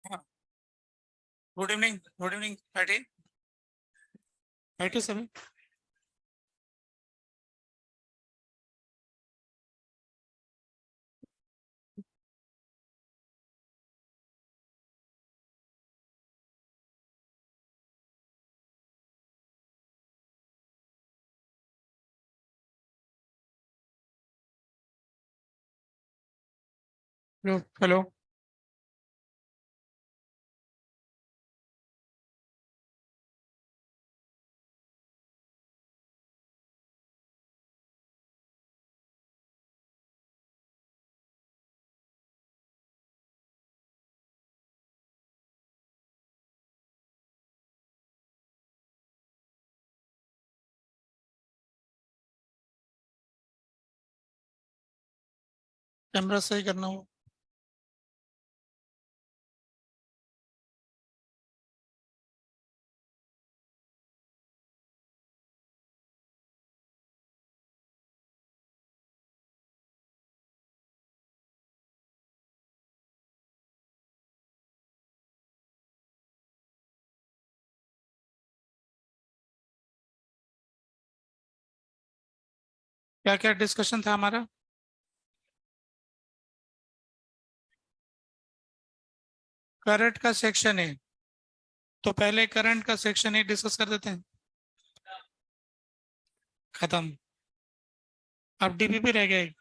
हाँ, good evening, good evening. बैठिए, बैठिए सभी। Hello hello. कैमरा सही करना हो। क्या क्या डिस्कशन था हमारा? करंट का सेक्शन है, तो पहले करंट का सेक्शन ही डिस्कस कर देते हैं। खत्म। अब डीपीपी रह गया एक।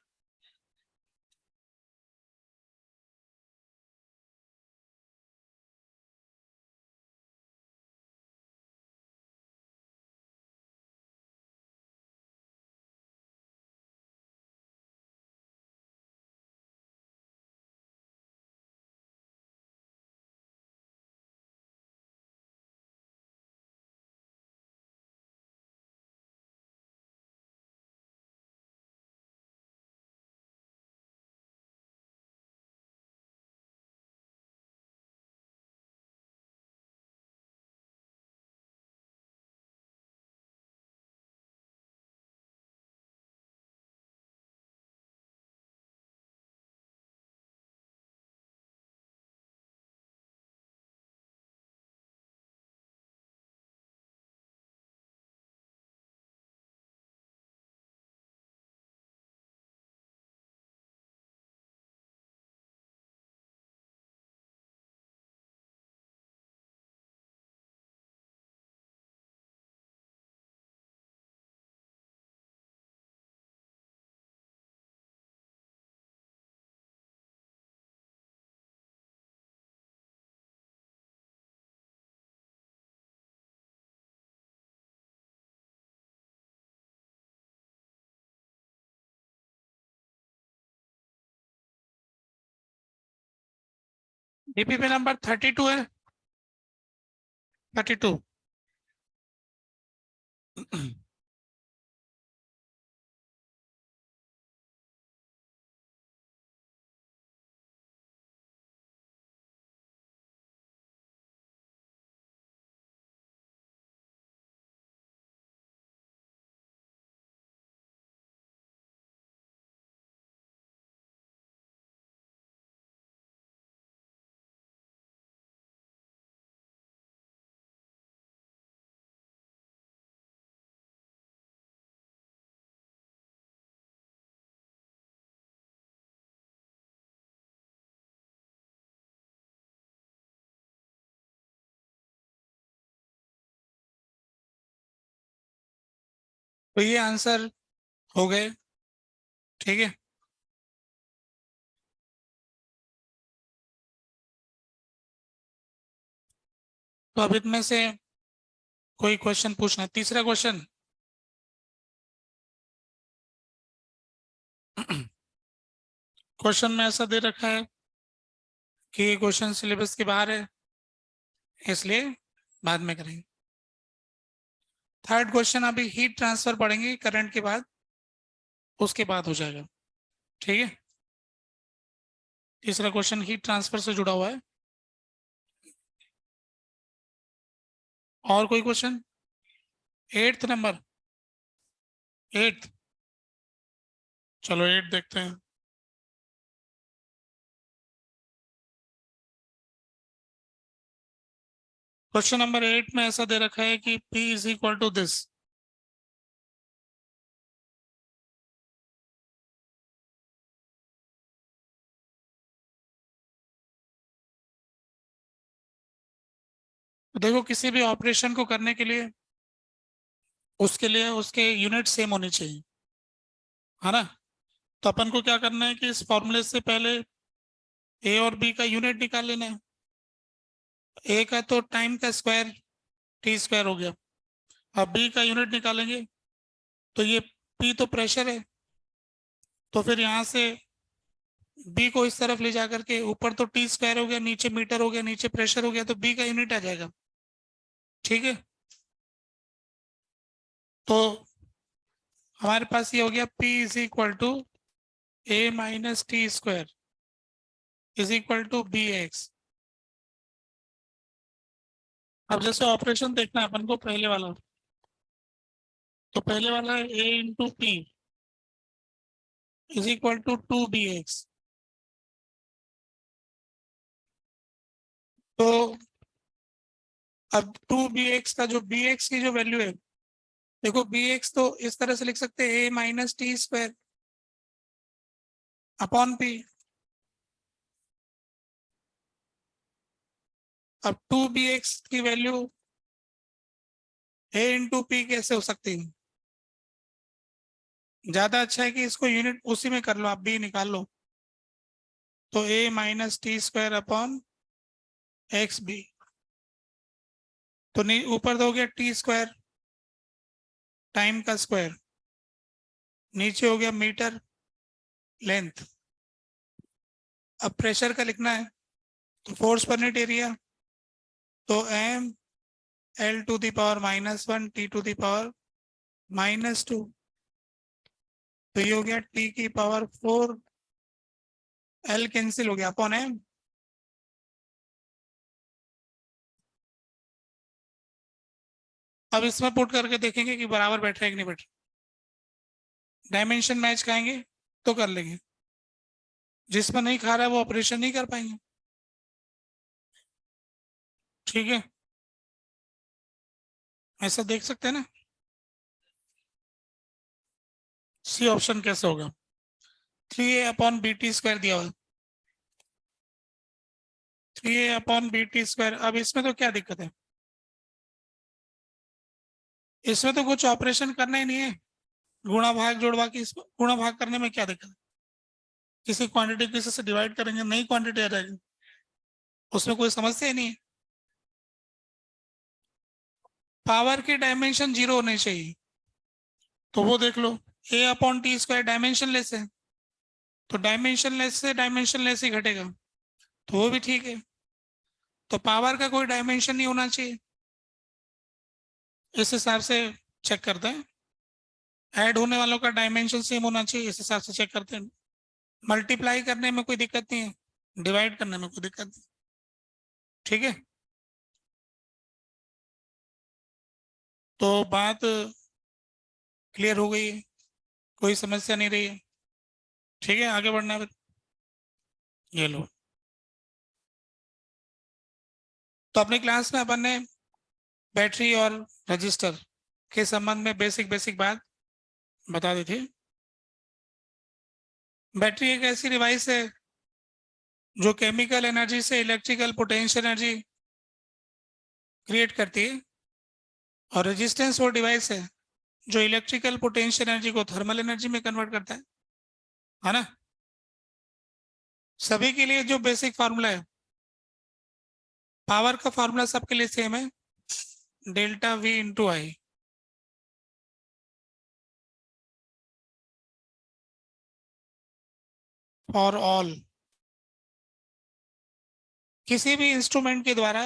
डीपीपी नंबर 32 है। 32। तो ये आंसर हो गए। ठीक है। तो अब इनमें से कोई क्वेश्चन पूछना है। तीसरा क्वेश्चन। क्वेश्चन में ऐसा दे रखा है कि ये क्वेश्चन सिलेबस के बाहर है, इसलिए बाद में करेंगे। थर्ड क्वेश्चन अभी हीट ट्रांसफर पढ़ेंगे करंट के बाद, उसके बाद हो जाएगा। ठीक है। तीसरा क्वेश्चन हीट ट्रांसफर से जुड़ा हुआ है। और कोई क्वेश्चन? Eighth number. एट्थ। चलो एट देखते हैं। क्वेश्चन नंबर 8 में ऐसा दे रखा है कि P is equal to this. देखो किसी भी ऑपरेशन को करने के लिए उसके लिए उसके यूनिट सेम होनी चाहिए, है ना। तो अपन को क्या करना है कि इस फॉर्मूले से पहले ए और बी का यूनिट निकाल लेना है। ए का तो टाइम का स्क्वायर टी स्क्वायर हो गया। अब बी का यूनिट निकालेंगे तो ये पी तो प्रेशर है, तो फिर यहाँ से बी को इस तरफ ले जाकर के ऊपर तो टी स्क्वायर हो गया, नीचे मीटर हो गया, नीचे प्रेशर हो गया, तो बी का यूनिट आ जाएगा। ठीक है, तो हमारे पास ये हो गया P is equal to a minus T square is equal to b x. अब जैसे ऑपरेशन देखना है अपन को पहले वाला, तो पहले वाला है A into P is equal to 2 bx। तो अब 2 bx का जो bx की जो वैल्यू है, देखो bx तो इस तरह से लिख सकते हैं A minus T square upon P. अब 2 bx की वैल्यू ए इंटू पी कैसे हो सकती है? ज्यादा अच्छा है कि इसको यूनिट उसी में कर लो, आप बी निकाल लो। तो A minus T square upon X B, तो नहीं ऊपर तो हो गया टी स्क्वायर टाइम का स्क्वायर, नीचे हो गया मीटर लेंथ। अब प्रेशर का लिखना है तो फोर्स पर नेट एरिया, तो M L to the power -1 T to the power -2, तो ये हो गया टी की पावर 4, एल कैंसिल हो गया अपॉन एम। अब इसमें पुट करके देखेंगे कि बराबर बैठ रहा है कि नहीं बैठ रहा। डायमेंशन मैच खाएंगे तो कर लेंगे, जिसमें नहीं खा रहा है वो ऑपरेशन नहीं कर पाएंगे। ठीक है, ऐसा देख सकते हैं ना। सी ऑप्शन कैसे होगा? 3a upon B T square दिया हुआ, 3a upon B T square. अब इसमें तो क्या दिक्कत है? इसमें तो कुछ ऑपरेशन करना ही नहीं है, गुणा भाग जोड़ भाग, इसमें गुणा भाग करने में क्या दिक्कत है? किसी क्वांटिटी किसी से डिवाइड करेंगे, नई क्वांटिटी आ जाएगी, उसमें कोई समस्या ही नहीं है। पावर की डायमेंशन 0 होनी चाहिए, तो वो देख लो, A upon T square dimensionless है, तो डायमेंशन लेस से डायमेंशन लेस ही घटेगा, तो वो भी ठीक है। तो पावर का कोई डायमेंशन नहीं होना चाहिए, इस हिसाब से चेक करते हैं। ऐड होने वालों का डायमेंशन सेम होना चाहिए, इस हिसाब से चेक करते हैं। मल्टीप्लाई करने में कोई दिक्कत नहीं है, डिवाइड करने में कोई दिक्कत नहीं। ठीक है, तो बात क्लियर हो गई है, कोई समस्या नहीं रही है। ठीक है, आगे बढ़ना है फिर। ये लो, तो अपनी क्लास में अपन ने बैटरी और रजिस्टर के संबंध में बेसिक बेसिक बात बता दी थी। बैटरी एक ऐसी डिवाइस है जो केमिकल एनर्जी से इलेक्ट्रिकल पोटेंशियल एनर्जी क्रिएट करती है, और रेजिस्टेंस वो डिवाइस है जो इलेक्ट्रिकल पोटेंशियल एनर्जी को थर्मल एनर्जी में कन्वर्ट करता है ना। सभी के लिए जो बेसिक फार्मूला है, पावर का फार्मूला सबके लिए सेम है, delta we into I. For all, किसी भी इंस्ट्रूमेंट के द्वारा,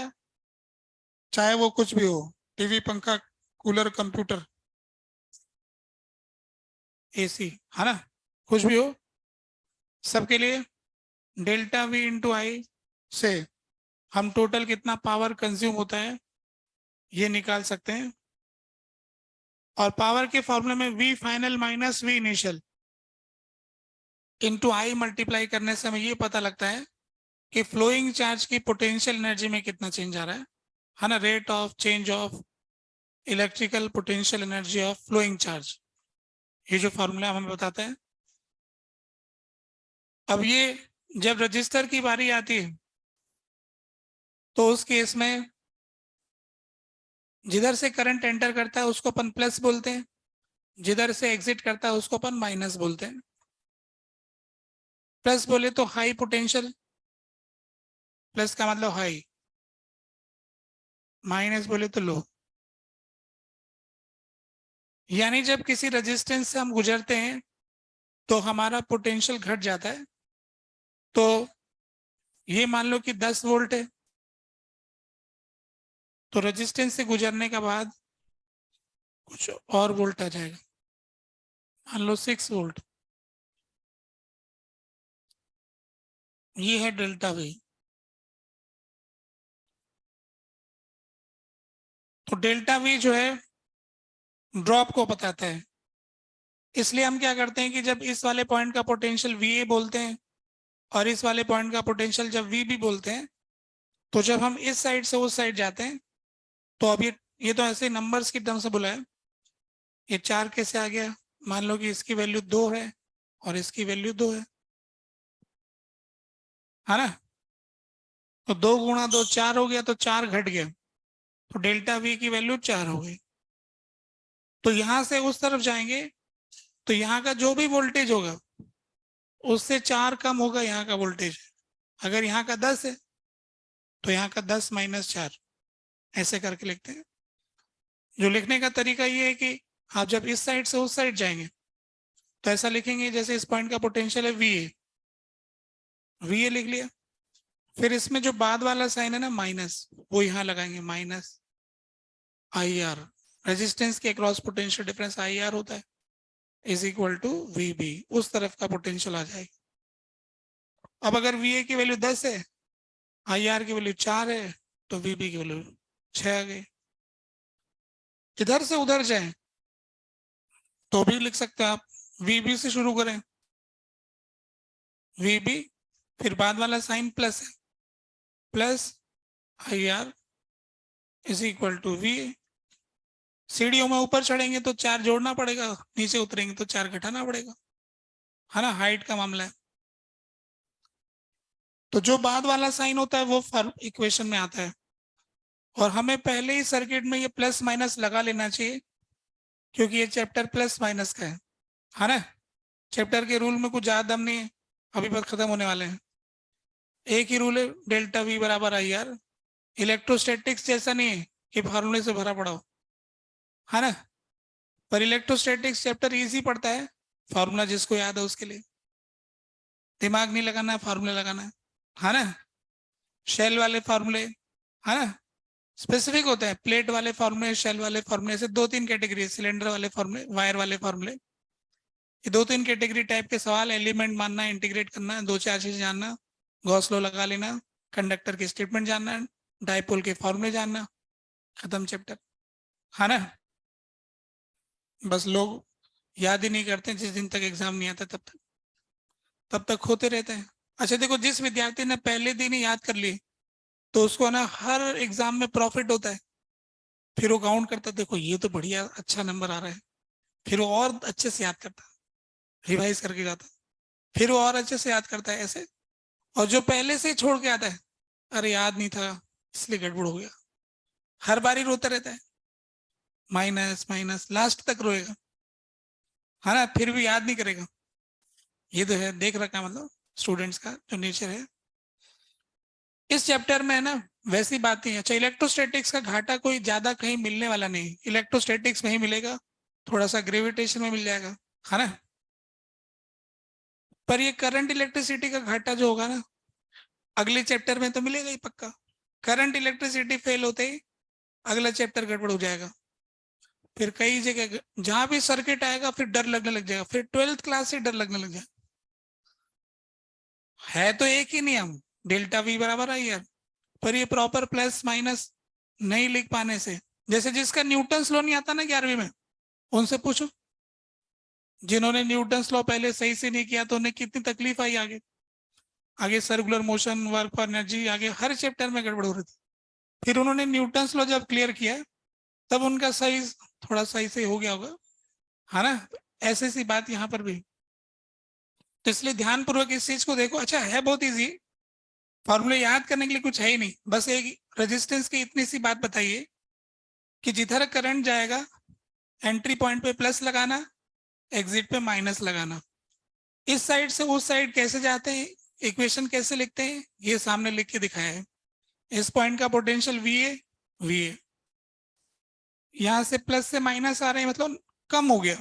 चाहे वो कुछ भी हो, टीवी पंखा कूलर कंप्यूटर एसी, है ना, कुछ भी हो, सबके लिए डेल्टा वी इंटू आई से हम टोटल कितना पावर कंज्यूम होता है ये निकाल सकते हैं। और पावर के फॉर्मूले में V final minus V initial into I multiply करने से हमें ये पता लगता है कि फ्लोइंग चार्ज की पोटेंशियल एनर्जी में कितना चेंज आ रहा है। है ना, rate of change of electrical potential energy of flowing charge, ये जो फॉर्मूला हमें बताते हैं। अब ये जब रजिस्टर की बारी आती है तो उस केस में जिधर से करंट एंटर करता है उसको अपन प्लस बोलते हैं, जिधर से एग्जिट करता है उसको अपन माइनस बोलते हैं। प्लस बोले तो हाई पोटेंशियल, प्लस का मतलब हाई, माइनस बोले तो लो। यानी जब किसी रेजिस्टेंस से हम गुजरते हैं तो हमारा पोटेंशियल घट जाता है। तो ये मान लो कि 10 वोल्ट है, तो रेजिस्टेंस से गुजरने के बाद कुछ और वोल्ट आ जाएगा, मान लो 6 वोल्ट। ये है डेल्टा वी। तो डेल्टा वी जो है ड्रॉप को बताता है। इसलिए हम क्या करते हैं कि जब इस वाले पॉइंट का पोटेंशियल वी ए बोलते हैं और इस वाले पॉइंट का पोटेंशियल जब वी बी बोलते हैं, तो जब हम इस साइड से उस साइड जाते हैं तो अब ये तो ऐसे नंबर्स की टर्म से बोला है। ये 4 कैसे आ गया, मान लो कि इसकी वैल्यू 2 है और इसकी वैल्यू 2 है ना। तो 2 गुणा 2 4 हो गया, तो 4 घट गया, तो डेल्टा वी की वैल्यू 4 हो गई। तो यहां से उस तरफ जाएंगे तो यहाँ का जो भी वोल्टेज होगा उससे 4 कम होगा यहाँ का वोल्टेज। अगर यहाँ का 10 है तो यहाँ का 10 माइनस 4, ऐसे करके लिखते हैं। जो लिखने का तरीका ये है कि आप जब इस साइड से उस साइड जाएंगे तो ऐसा लिखेंगे जैसे इस पॉइंट का पोटेंशियल है वी ए, वी ए लिख लिया। फिर इसमें जो बाद वाला साइन है ना माइनस, वो यहाँ लगाएंगे, माइनस आई आर, रेजिस्टेंस के across potential difference I R होता है, is equal to V B, उस तरफ का पोटेंशियल आ जाएगा। अब अगर वी ए की वैल्यू 10 है, आई आर की वैल्यू 4 है, तो वी बी की वैल्यू 6 आ गई। इधर से उधर जाए तो भी लिख सकते हैं आप, वी बी से शुरू करें, वी बी, फिर बाद वाला साइन प्लस है, plus I R is equal to V. सीढ़ियों में ऊपर चढ़ेंगे तो 4 जोड़ना पड़ेगा, नीचे उतरेंगे तो 4 घटाना पड़ेगा, है ना, हाइट का मामला है। तो जो बाद वाला साइन होता है वो इक्वेशन में आता है, और हमें पहले ही सर्किट में ये प्लस माइनस लगा लेना चाहिए क्योंकि ये चैप्टर प्लस माइनस का है ना। चैप्टर के रूल में कुछ ज्यादा दम नहीं है, अभी बस खत्म होने वाले हैं। एक ही रूल है, डेल्टा वी बराबर आई आर। इलेक्ट्रोस्टैटिक्स जैसा नहीं है कि फार्मूले से भरा पड़ा हो, है ना। पर इलेक्ट्रोस्टैटिक्स चैप्टर इजी पड़ता है, फार्मूला जिसको याद है उसके लिए। दिमाग नहीं लगाना है, फार्मूले लगाना है ना। शेल वाले फार्मूले, है ना, स्पेसिफिक होते हैं। प्लेट वाले फार्मूले, शेल वाले फार्मूले, से 2-3 कैटेगरी, सिलेंडर वाले फार्मूले, वायर वाले फार्मूले, ये 2-3 कैटेगरी टाइप के सवाल। एलिमेंट मानना, इंटीग्रेट करना, 2-4 चीज जानना, गॉस लॉ लगा लेना, कंडक्टर की स्टेटमेंट जानना, डाइपोल के फार्मूले जानना, खत्म चैप्टर, है ना। बस लोग याद ही नहीं करते, जिस दिन तक एग्जाम नहीं आता तब तक होते रहते हैं। अच्छा देखो, जिस विद्यार्थी ने पहले दिन ही याद कर ली तो उसको ना हर एग्जाम में प्रॉफिट होता है। फिर वो काउंट करता है, देखो ये तो बढ़िया अच्छा नंबर आ रहा है, फिर वो और अच्छे से याद करता है, रिवाइज करके जाता है, फिर वो और अच्छे से याद करता है, ऐसे। और जो पहले से ही छोड़ के आता है, अरे याद नहीं था इसलिए गड़बड़ हो गया, हर बार ही रोता रहता है, माइनस माइनस लास्ट तक रोएगा, है ना, फिर भी याद नहीं करेगा। ये तो है, देख रखा है, मतलब स्टूडेंट्स का जो नेचर है। इस चैप्टर में है ना वैसी बातें हैं। अच्छा, इलेक्ट्रोस्टैटिक्स का घाटा कोई ज्यादा कहीं मिलने वाला नहीं, इलेक्ट्रोस्टैटिक्स में ही मिलेगा, थोड़ा सा ग्रेविटेशन में मिल जाएगा, है ना। पर ये करंट इलेक्ट्रिसिटी का घाटा जो होगा ना, अगले चैप्टर में तो मिलेगा ही पक्का। करंट इलेक्ट्रिसिटी फेल होते ही अगला चैप्टर गड़बड़ हो जाएगा। फिर कई जगह जहां भी सर्किट आएगा फिर डर लगने लग जाएगा, फिर 12th क्लास से डर लगने लग जाएगा। है तो एक ही नियम, डेल्टा वी बराबर आई आर, पर ये प्रॉपर प्लस माइनस नहीं लिख पाने से, जैसे जिसका न्यूटन्स लॉ नहीं आता ना 11वीं में, उनसे पूछो जिन्होंने न्यूटन्स लॉ पहले सही से नहीं किया तो उन्हें कितनी तकलीफ आई आगे। आगे circular motion, work for energy, आगे हर चैप्टर में गड़बड़ हो रही थी, फिर उन्होंने न्यूटन्स लॉ जब क्लियर किया तब उनका साइज थोड़ा सही से हो गया होगा, है ना। ऐसी सी बात यहाँ पर भी। तो इसलिए ध्यानपूर्वक इस चीज को देखो। अच्छा है बहुत इजी, फॉर्मूले याद करने के लिए कुछ है ही नहीं, बस एक रेजिस्टेंस की इतनी सी बात बताइए कि जिधर करंट जाएगा एंट्री पॉइंट पे प्लस लगाना, एग्जिट पे माइनस लगाना। इस साइड से उस साइड कैसे जाते हैं, इक्वेशन कैसे लिखते हैं, ये सामने लिख के दिखाया है। इस पॉइंट का पोटेंशियल वी ए, यहां से प्लस से माइनस आ रहे हैं मतलब कम हो गया,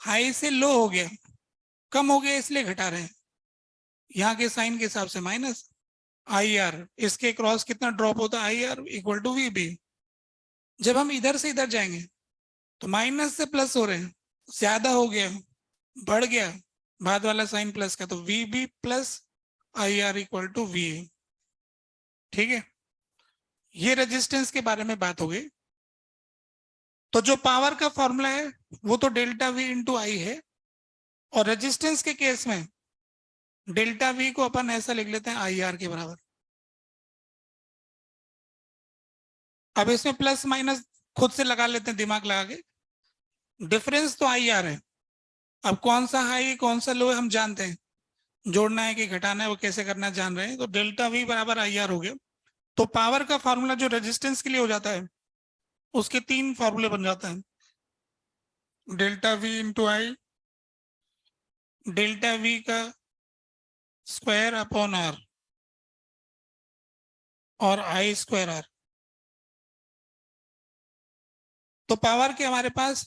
हाई से लो हो गया, कम हो गया इसलिए घटा रहे हैं, यहाँ के साइन के हिसाब से माइनस। आई आर, इसके क्रॉस कितना ड्रॉप होता है, I R equal to V B. जब हम इधर से इधर जाएंगे तो माइनस से प्लस हो रहे हैं, ज्यादा हो गया, बढ़ गया बाद वाला साइन प्लस का, तो V B plus I R equal to V A. ठीक है, ये रेजिस्टेंस के बारे में बात हो गई। तो जो पावर का फॉर्मूला है वो तो डेल्टा वी इंटू आई है, और रेजिस्टेंस के केस में डेल्टा वी को अपन ऐसा लिख लेते हैं आई आर के बराबर। अब इसमें प्लस माइनस खुद से लगा लेते हैं दिमाग लगा के, डिफरेंस तो आई आर है। अब कौन सा हाई कौन सा लो है हम जानते हैं, जोड़ना है कि घटाना है वो कैसे करना है जान रहे हैं, तो डेल्टा वी बराबर आई आर हो गया। तो पावर का फार्मूला जो रेजिस्टेंस के लिए हो जाता है उसके तीन फार्मूले बन जाते हैं, delta we into I, delta V का स्क्वायर अपॉन आर, और आई स्क्वायर आर। तो पावर के हमारे पास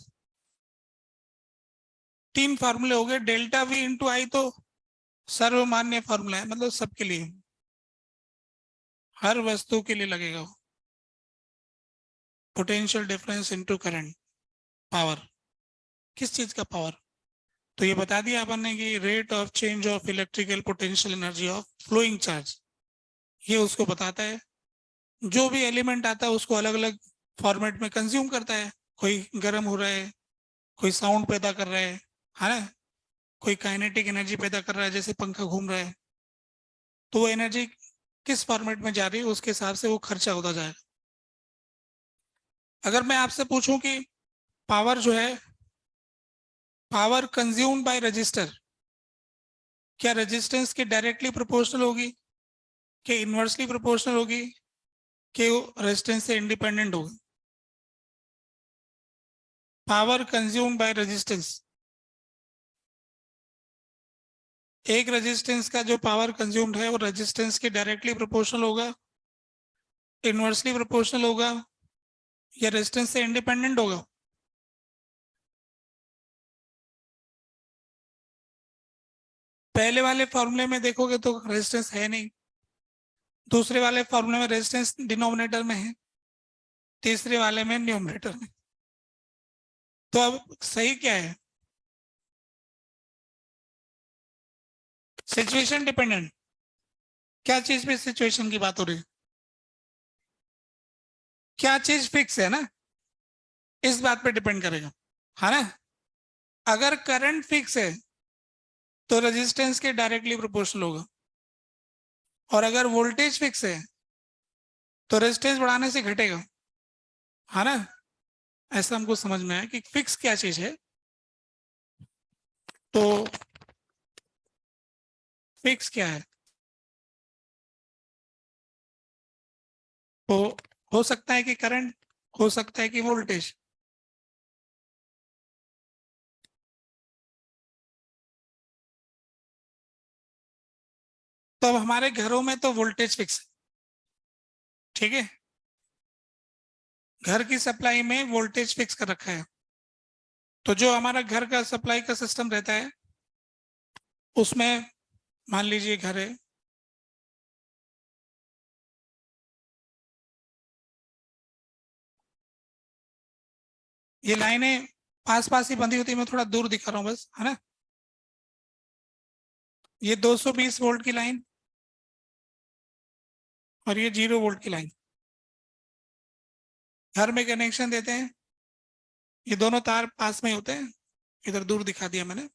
तीन फार्मूले हो गए। डेल्टा वी इंटू आई तो सर्वमान्य फार्मूला है, मतलब सबके लिए, हर वस्तु के लिए लगेगा वो। Potential difference into current, power, किस चीज का पावर, तो ये बता दिया अपन ने कि rate of change of electrical potential energy of flowing charge, ये उसको बताता है। जो भी एलिमेंट आता है उसको अलग अलग फॉर्मेट में कंज्यूम करता है, कोई गर्म हो रहा है, कोई साउंड पैदा कर रहा है ना, कोई काइनेटिक एनर्जी पैदा कर रहा है जैसे पंखा घूम रहा है, तो वो एनर्जी किस फॉर्मेट में जा रही है उसके हिसाब से वो खर्चा होता जाएगा। अगर मैं आपसे पूछूं कि पावर जो है, पावर कंज्यूम्ड बाय रजिस्टर, क्या रेजिस्टेंस के डायरेक्टली प्रोपोर्शनल होगी, कि इनवर्सली प्रोपोर्शनल होगी, कि रेजिस्टेंस से इंडिपेंडेंट होगी। पावर कंज्यूम्ड बाय रेजिस्टेंस, एक रेजिस्टेंस का जो पावर कंज्यूम्ड है वो रेजिस्टेंस के डायरेक्टली प्रोपोर्शनल होगा, इनवर्सली प्रोपोर्शनल होगा, या रेजिस्टेंस से इंडिपेंडेंट होगा। पहले वाले फॉर्मूले में देखोगे तो रेजिस्टेंस है नहीं, दूसरे वाले फॉर्मूले में रेजिस्टेंस डिनोमिनेटर में है, तीसरे वाले में न्यूमरेटर में। तो अब सही क्या है, सिचुएशन डिपेंडेंट। क्या चीज पे सिचुएशन की बात हो रही है, क्या चीज फिक्स है ना, इस बात पे डिपेंड करेगा, है ना। अगर करंट फिक्स है तो रेजिस्टेंस के डायरेक्टली प्रोपोर्शनल होगा, और अगर वोल्टेज फिक्स है तो रेजिस्टेंस बढ़ाने से घटेगा, है ना। ऐसा हमको समझ में आया कि फिक्स क्या चीज है। तो फिक्स क्या है, तो हो सकता है कि करंट, हो सकता है कि वोल्टेज। तो अब हमारे घरों में तो वोल्टेज फिक्स है, ठीक है, घर की सप्लाई में वोल्टेज फिक्स कर रखा है। तो जो हमारा घर का सप्लाई का सिस्टम रहता है उसमें, मान लीजिए घर है, ये लाइनें पास पास ही बंधी होती है, मैं थोड़ा दूर दिखा रहा हूँ बस, है ना। ये 220 वोल्ट की लाइन और ये 0 वोल्ट की लाइन घर में कनेक्शन देते हैं। ये दोनों तार पास में होते हैं, इधर दूर दिखा दिया मैंने,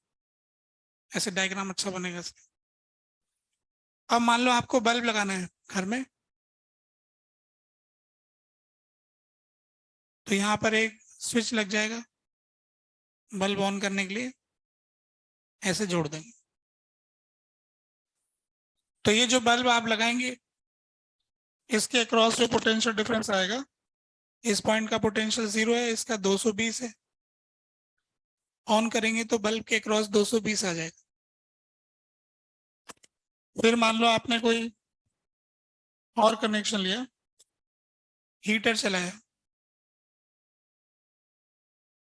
ऐसे डायग्राम अच्छा बनेगा इसका। अब मान लो आपको बल्ब लगाना है घर में, तो यहाँ पर एक स्विच लग जाएगा बल्ब ऑन करने के लिए, ऐसे जोड़ देंगे। तो ये जो बल्ब आप लगाएंगे इसके अक्रॉस जो पोटेंशियल डिफरेंस आएगा, इस पॉइंट का पोटेंशियल 0 है, इसका 220 है। ऑन करेंगे तो बल्ब के अक्रॉस 220 आ जाएगा। फिर मान लो आपने कोई और कनेक्शन लिया, हीटर चलाया,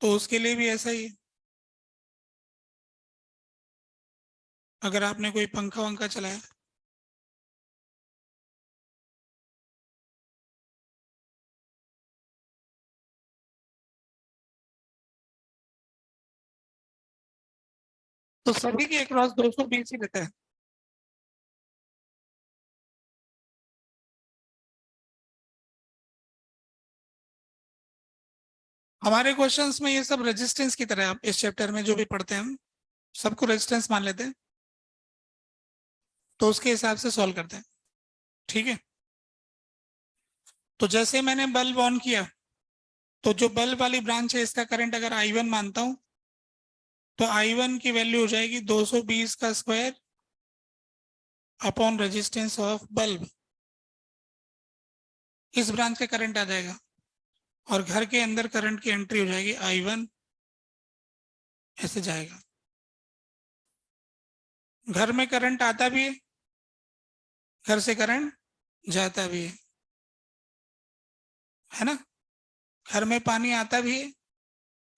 तो उसके लिए भी ऐसा ही है। अगर आपने कोई पंखा वंखा चलाया, तो सभी के अक्रॉस 220 ही रहता है। हमारे क्वेश्चंस में ये सब रेजिस्टेंस की तरह है। आप इस चैप्टर में जो भी पढ़ते हैं हम सबको रेजिस्टेंस मान लेते हैं, तो उसके हिसाब से सॉल्व करते हैं। ठीक है, तो जैसे मैंने बल्ब ऑन किया, तो जो बल्ब वाली ब्रांच है इसका करंट अगर I1 मानता हूं, तो I1 की वैल्यू हो जाएगी 220 का square upon resistance of bulb. इस ब्रांच का करंट आ जाएगा, और घर के अंदर करंट की एंट्री हो जाएगी I1, ऐसे जाएगा। घर में करंट आता भी है, घर से करंट जाता भी है ना। घर में पानी आता भी है,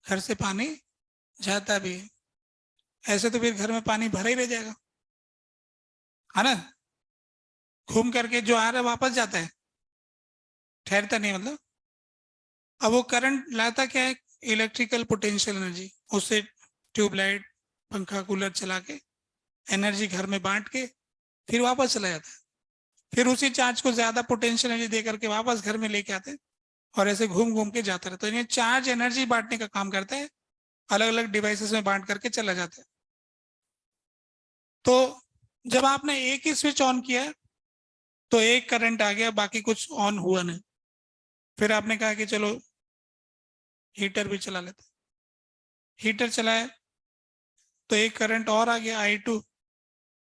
घर से पानी जाता भी है। ऐसे तो फिर घर में पानी भरा ही रह जाएगा, है ना। घूम करके जो आ रहा है वापस जाता है, ठहरता नहीं मतलब। अब वो करंट लाता क्या है, इलेक्ट्रिकल पोटेंशियल एनर्जी। उससे ट्यूबलाइट पंखा कूलर चला के एनर्जी घर में बांट के फिर वापस चला जाता है। फिर उसी चार्ज को ज्यादा पोटेंशियल एनर्जी दे करके वापस घर में लेके आते हैं, और ऐसे घूम घूम के जाता रहता है। तो ये चार्ज एनर्जी बांटने का काम करता है, अलग अलग डिवाइसेस में बांट करके चला जाता है। तो जब आपने एक ही स्विच ऑन किया तो एक करंट आ गया, बाकी कुछ ऑन हुआ नहीं। फिर आपने कहा कि चलो हीटर भी चला लेते। हीटर चलाया तो एक करंट और आ गया I2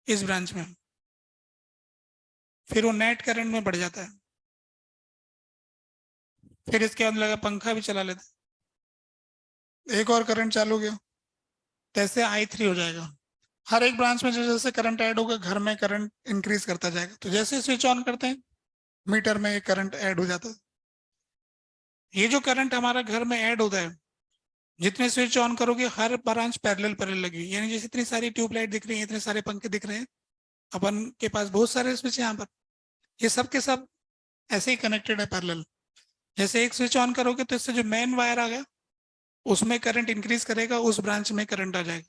इस ब्रांच में, फिर वो नेट करंट में बढ़ जाता है। फिर इसके बाद लगा पंखा भी चला लेते, एक और करंट चालू हो गया, तैसे I3 हो जाएगा। हर एक ब्रांच में जैसे जैसे करंट ऐड होगा घर में करंट इंक्रीज करता जाएगा। तो जैसे स्विच ऑन करते हैं मीटर में एक करंट ऐड हो जाता है। ये जो करंट हमारा घर में ऐड होता है, जितने स्विच ऑन करोगे हर ब्रांच पैरेलल पैरेलल लगी, यानी जैसे इतनी सारी ट्यूबलाइट दिख रही है, इतने सारे पंखे दिख रहे हैं, अपन के पास बहुत सारे स्विच है यहाँ पर, ये सब के सब ऐसे ही कनेक्टेड है पैरेलल। जैसे एक स्विच ऑन करोगे तो इससे जो मेन वायर आ गया उसमें करंट इंक्रीज करेगा, उस ब्रांच में करंट आ जाएगा।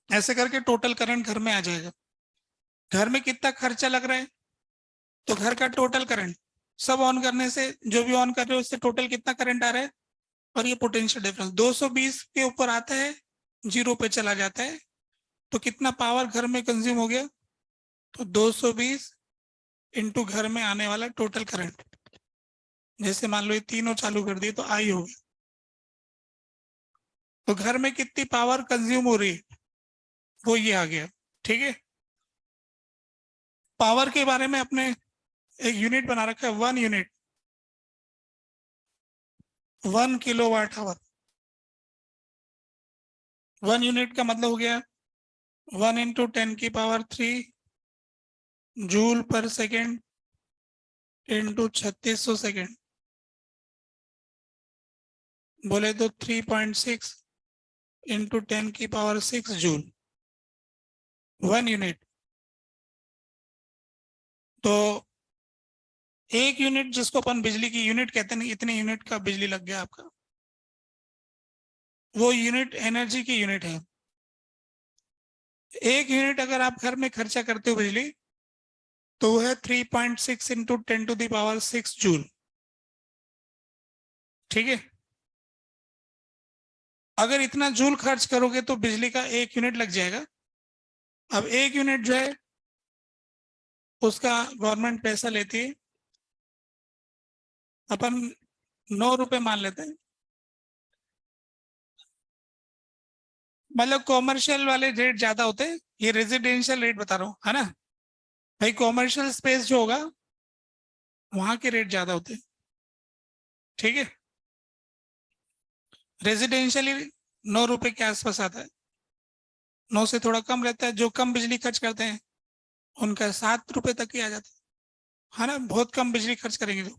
ऐसे करके टोटल करंट घर में आ जाएगा। घर में कितना खर्चा लग रहा है, तो घर का टोटल करंट सब ऑन करने से, जो भी ऑन कर रहे हो उससे टोटल कितना करंट आ रहा है, और ये पोटेंशियल डिफरेंस 220 के ऊपर आता है, 0 पे चला जाता है। तो कितना पावर घर में कंज्यूम हो गया, तो 220 इंटू घर में आने वाला टोटल करंट। जैसे मान लो ये तीनों चालू कर दिए तो आई हो गया। तो घर में कितनी पावर कंज्यूम हो रही है वो ये आ गया। ठीक है, पावर के बारे में अपने एक यूनिट बना रखा है, 1 यूनिट 1 किलोवाट आवर। 1 यूनिट का मतलब हो गया 1 इंटू 10⁻³ जूल पर सेकेंड इंटू 3600 सेकेंड, बोले तो 3.6 इंटू 10⁶ जूल 1 यूनिट। तो एक यूनिट जिसको अपन बिजली की यूनिट कहते हैं, इतने यूनिट का बिजली लग गया आपका, वो यूनिट एनर्जी की यूनिट है। एक यूनिट अगर आप घर में खर्चा करते हो बिजली, तो वो है 3.6 इंटू 10⁶ जूल। ठीक है, अगर इतना जूल खर्च करोगे तो बिजली का एक यूनिट लग जाएगा। अब एक यूनिट जो है उसका गवर्नमेंट पैसा लेती है, अपन ₹9 मान लेते हैं, मतलब कॉमर्शियल वाले रेट ज्यादा होते हैं, ये रेजिडेंशियल रेट बता रहा हूँ, है ना भाई। कॉमर्शियल स्पेस जो होगा वहां के रेट ज्यादा होते हैं, ठीक है। रेजिडेंशियली ₹9 के आसपास आता है, 9 से थोड़ा कम रहता है। जो कम बिजली खर्च करते हैं उनका ₹7 तक ही आ जाता है ना। बहुत कम बिजली खर्च करेंगे तो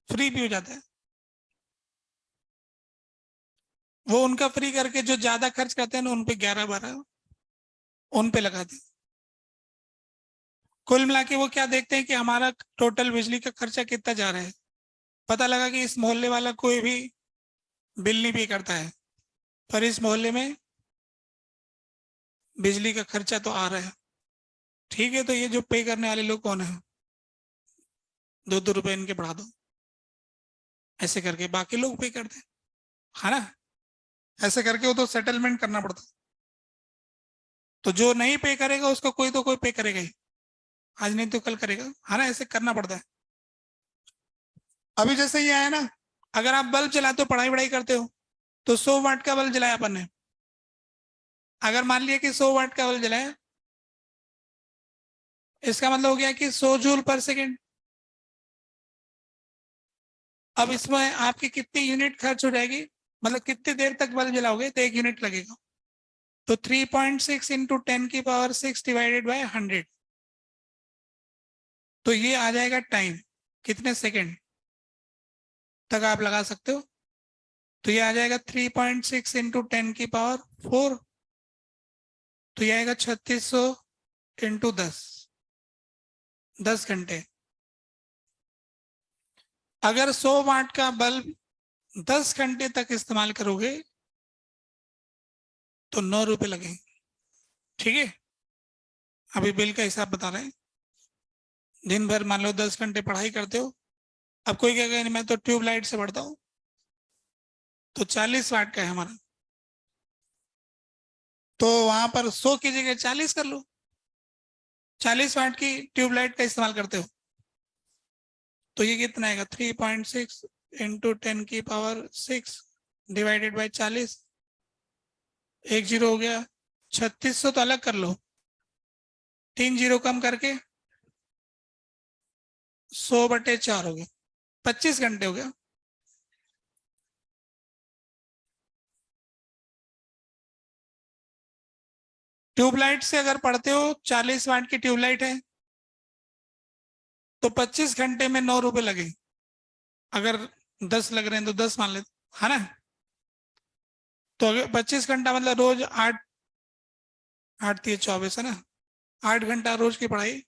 फ्री भी हो जाता है। वो उनका फ्री करके जो ज्यादा खर्च करते हैं ना, उन पे 11-12 उन पे लगाते हैं। कुल मिला के वो क्या देखते हैं कि हमारा टोटल बिजली का खर्चा कितना जा रहा है। पता लगा कि इस मोहल्ले वाला कोई भी बिल नहीं पे करता है, पर इस मोहल्ले में बिजली का खर्चा तो आ रहा है, ठीक है। तो ये जो पे करने वाले लोग कौन है, 2-2 रुपए इनके बढ़ा दो, ऐसे करके बाकी लोग पे करते हैं, है ना। ऐसे करके वो तो सेटलमेंट करना पड़ता है। तो जो नहीं पे करेगा उसको कोई तो कोई पे करेगा ही, आज नहीं तो कल करेगा, है ना। ऐसे करना पड़ता है। अभी जैसे ये है ना, अगर आप बल्ब जलाते हो, पढ़ाई वढ़ाई करते हो, तो 100 वाट का बल्ब जलाया अपन ने। अगर मान लिया कि 100 वाट का बल्ब जलाया, इसका मतलब हो गया कि 100 जूल पर सेकेंड। अब इसमें आपकी कितनी यूनिट खर्च हो जाएगी, मतलब कितनी देर तक बल्ब जलाओगे तो 1 यूनिट लगेगा। तो 3.6 इंटू 10⁶ डिवाइडेड बाय 100, तो ये आ जाएगा टाइम, कितने सेकेंड तक आप लगा सकते हो। तो ये आ जाएगा 3.6 इंटू 10⁴, तो ये आएगा 3600 इंटू 10 घंटे। अगर 100 वाट का बल्ब 10 घंटे तक इस्तेमाल करोगे तो ₹9 लगेंगे, ठीक है। अभी बिल का हिसाब बता रहे हैं। दिन भर मान लो 10 घंटे पढ़ाई करते हो। अब कोई कहेगा नहीं मैं तो ट्यूबलाइट से पढ़ता हूँ, तो 40 वाट का है हमारा, तो वहां पर 100 की जगह 40 कर लो। 40 वाट की ट्यूबलाइट का इस्तेमाल करते हो, तो ये कितना आएगा, 3.6 इंटू 10⁶ डिवाइडेड बाई 40, 1 जीरो हो गया। 3600 तो अलग कर लो, 3 जीरो कम करके 100/4 हो गया, 25 घंटे हो गया। ट्यूबलाइट से अगर पढ़ते हो, 40 वाट की ट्यूबलाइट है, तो 25 घंटे में ₹9 लगे। अगर 10 लग रहे हैं तो 10 मान लेते, है ना। तो अगर 25 घंटा मतलब रोज 8, 8×3 = 24, है ना। 8 घंटा रोज की पढ़ाई,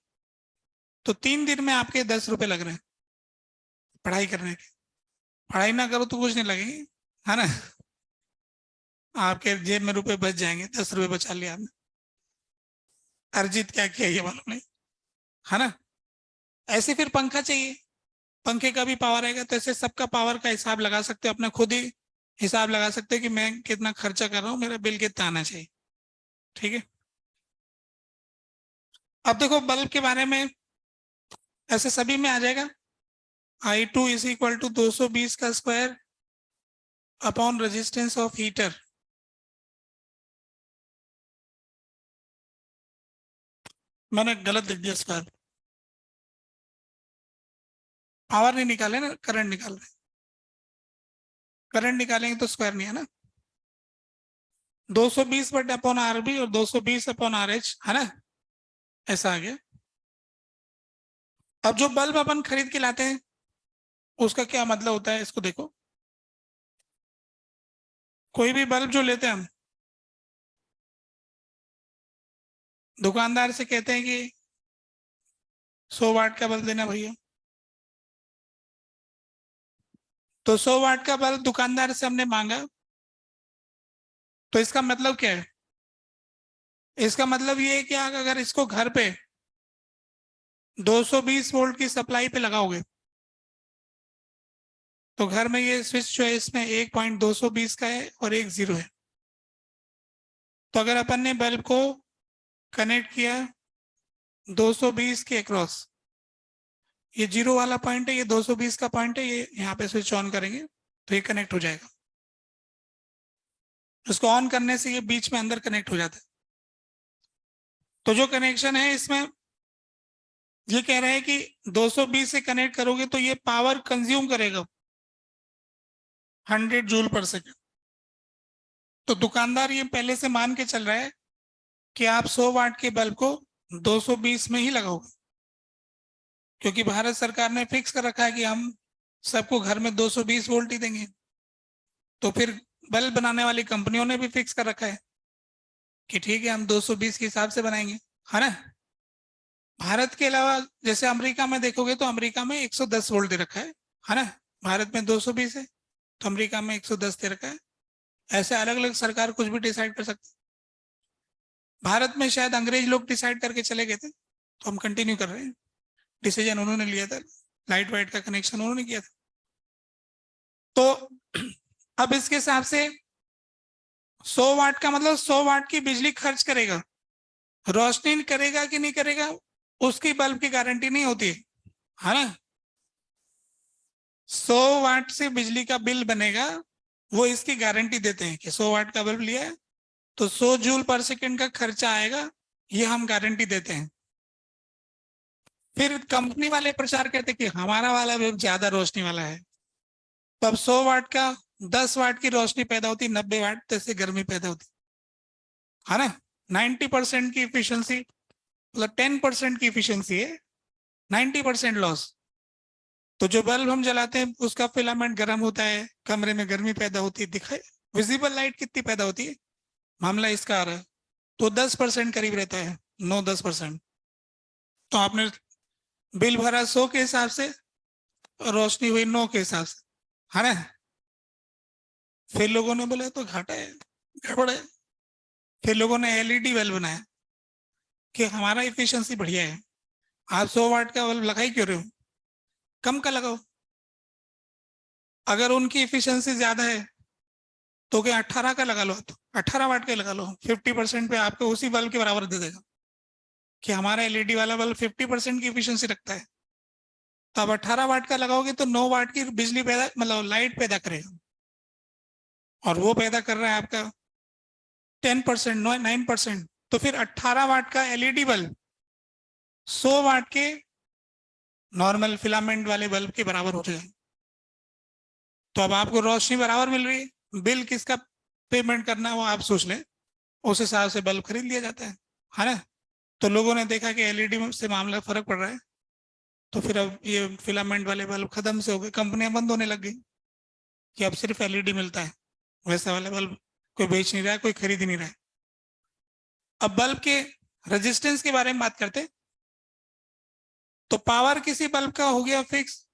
तो 3 दिन में आपके ₹10 लग रहे हैं पढ़ाई करने के। पढ़ाई ना करो तो कुछ नहीं लगेंगे, है ना। आपके जेब में रुपए बच जाएंगे, ₹10 बचा लिया आपने। अर्जित क्या किया ये मालूम नहीं, है ना। ऐसे फिर पंखा चाहिए, पंखे का भी पावर आएगा, तो ऐसे सबका पावर का हिसाब लगा सकते हो, अपना खुद ही हिसाब लगा सकते हो कि मैं कितना खर्चा कर रहा हूँ, मेरा बिल कितना आना चाहिए, ठीक है। अब देखो बल्ब के बारे में ऐसे सभी में आ जाएगा। I2 = 220 का square upon resistance of heater. मैंने गलत लिख दिया स्क्वायर, पावर नहीं निकाले ना, करंट निकाल रहे। करंट निकालेंगे तो स्क्वायर नहीं है ना। 220//RB और 220/RH, है ना। ऐसा आ गया। अब जो बल्ब अपन खरीद के लाते हैं उसका क्या मतलब होता है, इसको देखो। कोई भी बल्ब जो लेते हैं हम, दुकानदार से कहते हैं कि 100 वाट का बल्ब देना भैया। तो 100 वाट का बल्ब दुकानदार से हमने मांगा, तो इसका मतलब क्या है। इसका मतलब ये है कि आप अगर इसको घर पे 220 वोल्ट की सप्लाई पे लगाओगे, तो घर में ये स्विच जो है इसमें 1.220 का है और एक 0 है। तो अगर अपन ने बल्ब को कनेक्ट किया 220 के अक्रॉस, ये 0 वाला पॉइंट है, ये 220 का पॉइंट है, ये यहाँ पे स्विच ऑन करेंगे तो ये कनेक्ट हो जाएगा। इसको ऑन करने से ये बीच में अंदर कनेक्ट हो जाता है। तो जो कनेक्शन है इसमें ये कह रहे हैं कि 220 से कनेक्ट करोगे तो ये पावर कंज्यूम करेगा 100 जूल पर सेकेंड। तो दुकानदार ये पहले से मान के चल रहा है कि आप 100 वाट के बल्ब को 220 में ही लगाओगे, क्योंकि भारत सरकार ने फिक्स कर रखा है कि हम सबको घर में 220 वोल्ट ही देंगे। तो फिर बल्ब बनाने वाली कंपनियों ने भी फिक्स कर रखा है कि ठीक है हम 220 के हिसाब से बनाएंगे, है ना। भारत के अलावा जैसे अमेरिका में देखोगे तो अमेरिका में 110 वोल्ट दे रखा है ना। भारत में 220 है तो अमेरिका में 110 दे रखा है। ऐसे अलग अलग सरकार कुछ भी डिसाइड कर सकती। भारत में शायद अंग्रेज लोग डिसाइड करके चले गए थे, तो हम कंटिन्यू कर रहे हैं। डिसीजन उन्होंने लिया था, लाइट वाइट का कनेक्शन उन्होंने किया था। तो अब इसके हिसाब से 100 वाट का मतलब 100 वाट की बिजली खर्च करेगा, रोशनी करेगा कि नहीं करेगा उसकी बल्ब की गारंटी नहीं होती है ना। 100 वाट से बिजली का बिल बनेगा, वो इसकी गारंटी देते हैं कि 100 वाट का बल्ब लिया है तो 100 जूल पर सेकेंड का खर्चा आएगा, ये हम गारंटी देते हैं। फिर कंपनी वाले प्रचार करते कि हमारा वाला बल्ब ज्यादा रोशनी वाला है। तो अब 100 वाट का 10 वाट की रोशनी पैदा होती, 90 वाट से गर्मी पैदा होती है ना। 90% की इफिशियंसी मतलब 10% की इफिशियंसी है, 90% लॉस। तो जो बल्ब हम जलाते हैं उसका फिलामेंट गर्म होता है, कमरे में गर्मी पैदा होती है, दिखाए विजिबल लाइट कितनी पैदा होती है, मामला इसका आ रहा है। तो 10% करीब रहता है, 9-10%। तो आपने बिल भरा 100 के हिसाब से और रोशनी हुई 9 के हिसाब से, है ना। फिर लोगों ने बोला तो घाटा है, गड़बड़ है। फिर लोगों ने एलईडी बल्ब बनाया कि हमारा इफिशियंसी बढ़िया है, आप 100 वाट का बल्ब लगाई क्यों रहे हो, कम का लगाओ। अगर उनकी इफिशियंसी ज्यादा है तो क्या 18 का लगा लो, तो 18 वाट का लगा लो, 50% पे आपको उसी बल्ब के बराबर दे देगा कि हमारा एलईडी वाला बल्ब 50% की इफिशियंसी रखता है। तो अब 18 वाट का लगाओगे तो 9 वाट की बिजली पैदा मतलब लाइट पैदा करेगा, और वो पैदा कर रहा है आपका 10%, 9%। तो फिर 18 वाट का एलईडी बल्ब 100 वाट के नॉर्मल फिलामेंट वाले बल्ब के बराबर हो जाएगा। तो अब आपको रोशनी बराबर मिल रही है, बिल किसका पेमेंट करना है वो आप सोच लें, उस हिसाब से बल्ब खरीद लिया जाता है ना। तो लोगों ने देखा कि एलईडी से मामला फर्क पड़ रहा है, तो फिर अब ये फिलामेंट वाले बल्ब खत्म से हो गए, कंपनियां बंद होने लग गई कि अब सिर्फ एलईडी मिलता है, वैसा वाला बल्ब कोई बेच नहीं रहा है, कोई खरीद नहीं रहा है। अब बल्ब के रेजिस्टेंस के बारे में बात करते। तो पावर किसी बल्ब का हो गया फिक्स,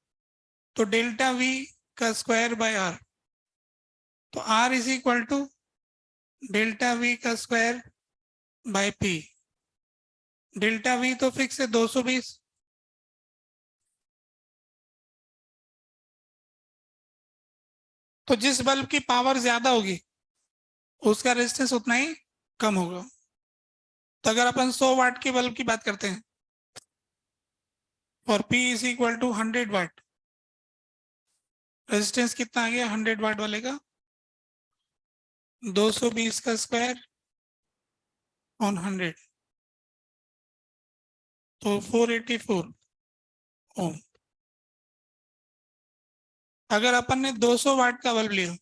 तो डेल्टा वी का स्क्वायर बाय आर। तो R is equal to delta V का square by P. Delta V तो फिक्स है 220, तो जिस बल्ब की पावर ज्यादा होगी उसका रेजिस्टेंस उतना ही कम होगा। तो अगर अपन 100 वाट के बल्ब की बात करते हैं और P is equal to 100 watt, resistance कितना आ गया 100 वाट वाले का 220 का स्क्वायर ऑन 100, तो 484 ओम। अगर अपन ने 200 वाट का बल्ब लिया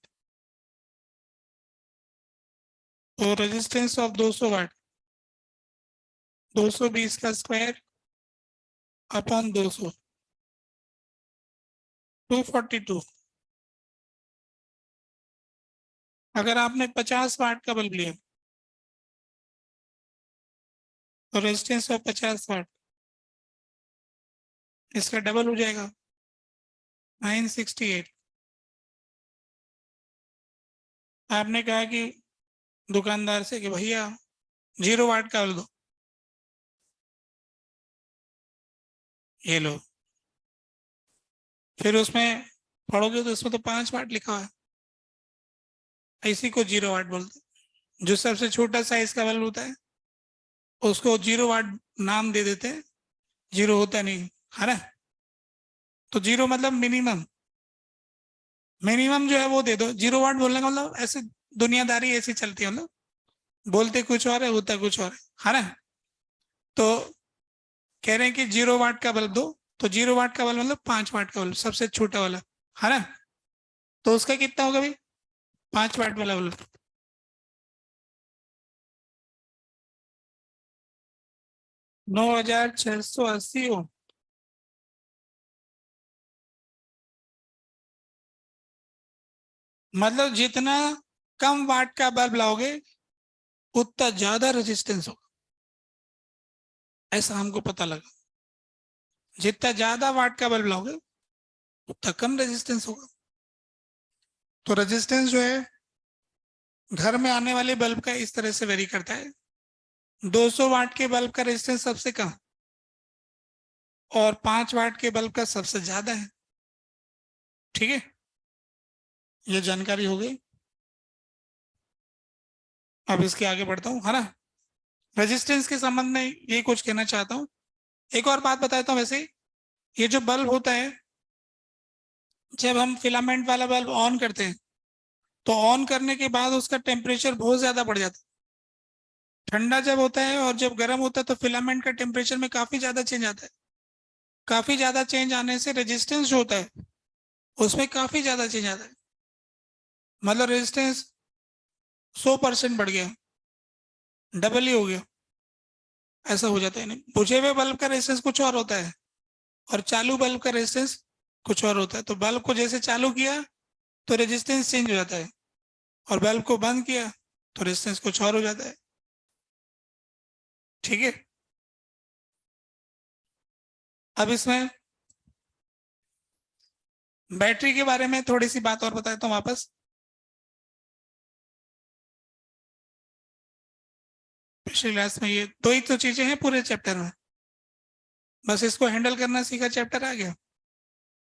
तो रेजिस्टेंस ऑफ 200 वाट 220 का स्क्वायर अपॉन 200, 242। अगर आपने 50 वाट का बल्ब लिया तो रेजिस्टेंस ऑफ 50 वाट इसका डबल हो जाएगा 968। आपने कहा कि दुकानदार से कि भैया 0 वाट का बल्ब दो, ये लो। फिर उसमें पढ़ोगे तो इसमें तो 5 वाट लिखा है, इसी को 0 वाट बोलते हैं। जो सबसे छोटा साइज का बल्ब होता है उसको 0 वाट नाम दे देते हैं, 0 होता नहीं, है ना। तो 0 मतलब मिनिमम, मिनिमम जो है वो दे दो। 0 वाट बोलने का मतलब ऐसे दुनियादारी ऐसी चलती है, मतलब बोलते कुछ और है होता कुछ और है ना। तो कह रहे हैं कि 0 वाट का बल्ब दो, तो 0 वाट का बल्ब मतलब 5 वाट का बल्ब, सबसे छोटा वाला, है ना। तो उसका कितना होगा भाई, 5 वाट वाला बल्ब? 9680 हो। मतलब जितना कम वाट का बल्ब लाओगे उतना ज्यादा रेजिस्टेंस होगा, ऐसा हमको पता लगा। जितना ज्यादा वाट का बल्ब लाओगे उतना कम रेजिस्टेंस होगा। तो रेजिस्टेंस जो है घर में आने वाले बल्ब का इस तरह से वेरी करता है। 200 वाट के बल्ब का रेजिस्टेंस सबसे कम और 5 वाट के बल्ब का सबसे ज्यादा है। ठीक है, ये जानकारी हो गई। अब इसके आगे बढ़ता हूँ, है ना। रेजिस्टेंस के संबंध में ये कुछ कहना चाहता हूँ। एक और बात बताता हूँ। वैसे ये जो बल्ब होता है, जब हम फिलामेंट वाला बल्ब ऑन करते हैं तो ऑन करने के बाद उसका टेम्परेचर बहुत ज्यादा बढ़ जाता है। ठंडा जब होता है और जब गर्म होता है तो फिलामेंट का टेम्परेचर में काफी ज्यादा चेंज आता है। काफी ज्यादा चेंज आने से रेजिस्टेंस जो होता है उसमें काफी ज्यादा चेंज आता है। मतलब रेजिस्टेंस 100% बढ़ गया, डबल ही हो गया, ऐसा हो जाता है। नहीं, बुझे हुए बल्ब का रेजिस्टेंस कुछ और होता है और चालू बल्ब का रेजिस्टेंस कुछ और होता है। तो बल्ब को जैसे चालू किया तो रेजिस्टेंस चेंज हो जाता है, और बल्ब को बंद किया तो रेजिस्टेंस कुछ और हो जाता है। ठीक है। अब इसमें बैटरी के बारे में थोड़ी सी बात और बताता हूँ वापस। पिछली क्लास में ये दो ही तो चीजें हैं पूरे चैप्टर में, बस इसको हैंडल करना सीखा, चैप्टर आ गया।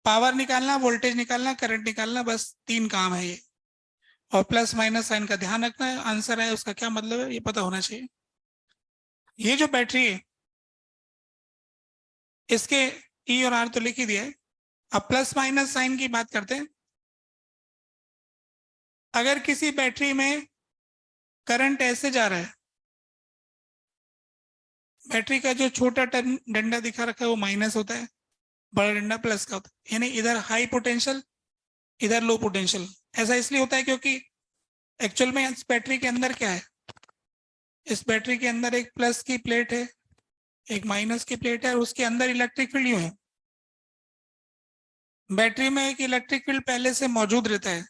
पावर निकालना, वोल्टेज निकालना, करंट निकालना, बस 3 काम है ये। और प्लस माइनस साइन का ध्यान रखना है, आंसर है उसका क्या मतलब है ये पता होना चाहिए। ये जो बैटरी है इसके ई और आर तो लिख ही दिया है। अब प्लस माइनस साइन की बात करते हैं। अगर किसी बैटरी में करंट ऐसे जा रहा है, बैटरी का जो छोटा डंडा दिखा रखा है वो माइनस होता है, बड़ा डंडा प्लस का होता है। यानी इधर हाई पोटेंशियल, इधर लो पोटेंशियल। ऐसा इसलिए होता है क्योंकि एक्चुअल में इस बैटरी के अंदर क्या है, इस बैटरी के अंदर एक प्लस की प्लेट है, एक माइनस की प्लेट है, और उसके अंदर इलेक्ट्रिक फील्ड यूं है। बैटरी में एक इलेक्ट्रिक फील्ड पहले से मौजूद रहता है,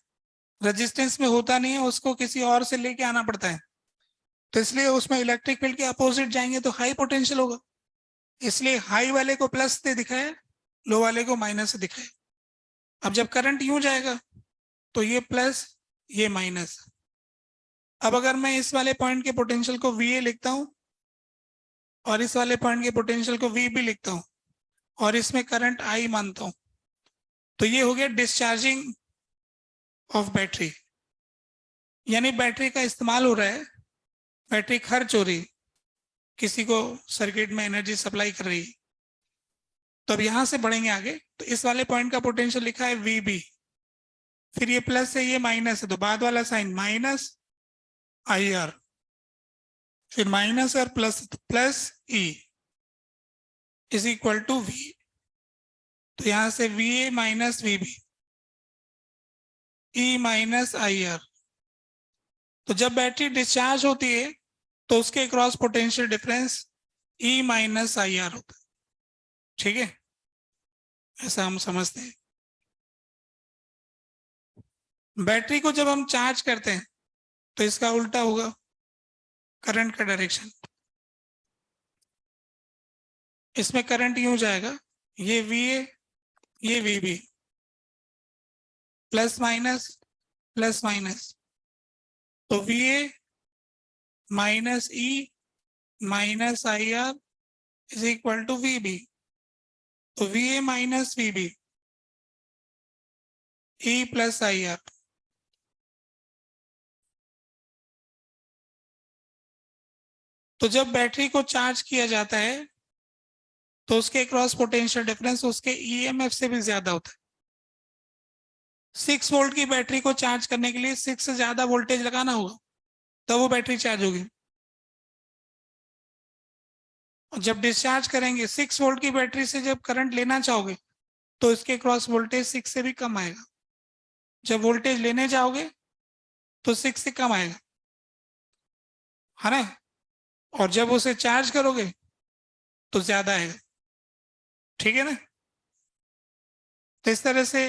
रेजिस्टेंस में होता नहीं है, उसको किसी और से लेके आना पड़ता है। तो इसलिए उसमें इलेक्ट्रिक फील्ड के अपोजिट जाएंगे तो हाई पोटेंशियल होगा। इसलिए हाई वाले को प्लस से दिखाया, लो वाले को माइनस से दिखाया। अब जब करंट यूं जाएगा तो ये प्लस, ये माइनस। अब अगर मैं इस वाले पॉइंट के पोटेंशियल को VA लिखता हूं और इस वाले पॉइंट के पोटेंशियल को VB लिखता हूं और इसमें करंट I मानता हूं, तो ये हो गया डिस्चार्जिंग ऑफ बैटरी। यानी बैटरी का इस्तेमाल हो रहा है, बैटरी खर्च हो रही है, किसी को सर्किट में एनर्जी सप्लाई कर रही है। तो अब यहां से बढ़ेंगे आगे, तो इस वाले पॉइंट का पोटेंशियल लिखा है VB, फिर ये प्लस है ये माइनस है, तो बाद वाला साइन माइनस IR, फिर माइनस और plus, plus E is equal to V। तो यहां से VA minus VB, E minus IR। तो जब बैटरी डिस्चार्ज होती है तो उसके cross potential difference E minus IR होता है। ठीक है, ऐसा हम समझते हैं। बैटरी को जब हम चार्ज करते हैं तो इसका उल्टा होगा, करंट का डायरेक्शन। इसमें करंट यूं जाएगा, ये VA, ये VB, plus minus, plus minus. तो VA minus E minus IR is equal to VB। तो VA minus VB, E plus IR। तो जब बैटरी को चार्ज किया जाता है तो उसके क्रॉस पोटेंशियल डिफरेंस उसके ईएमएफ से भी ज्यादा होता है। 6 वोल्ट की बैटरी को चार्ज करने के लिए 6 से ज्यादा वोल्टेज लगाना होगा, तब वो बैटरी चार्ज होगी। और जब डिस्चार्ज करेंगे 6 वोल्ट की बैटरी से जब करंट लेना चाहोगे तो इसके क्रॉस वोल्टेज 6 से भी कम आएगा। जब वोल्टेज लेने जाओगे तो 6 से कम आएगा, है ना। और जब उसे चार्ज करोगे तो ज्यादा आएगा, ठीक है ना। तो इस तरह से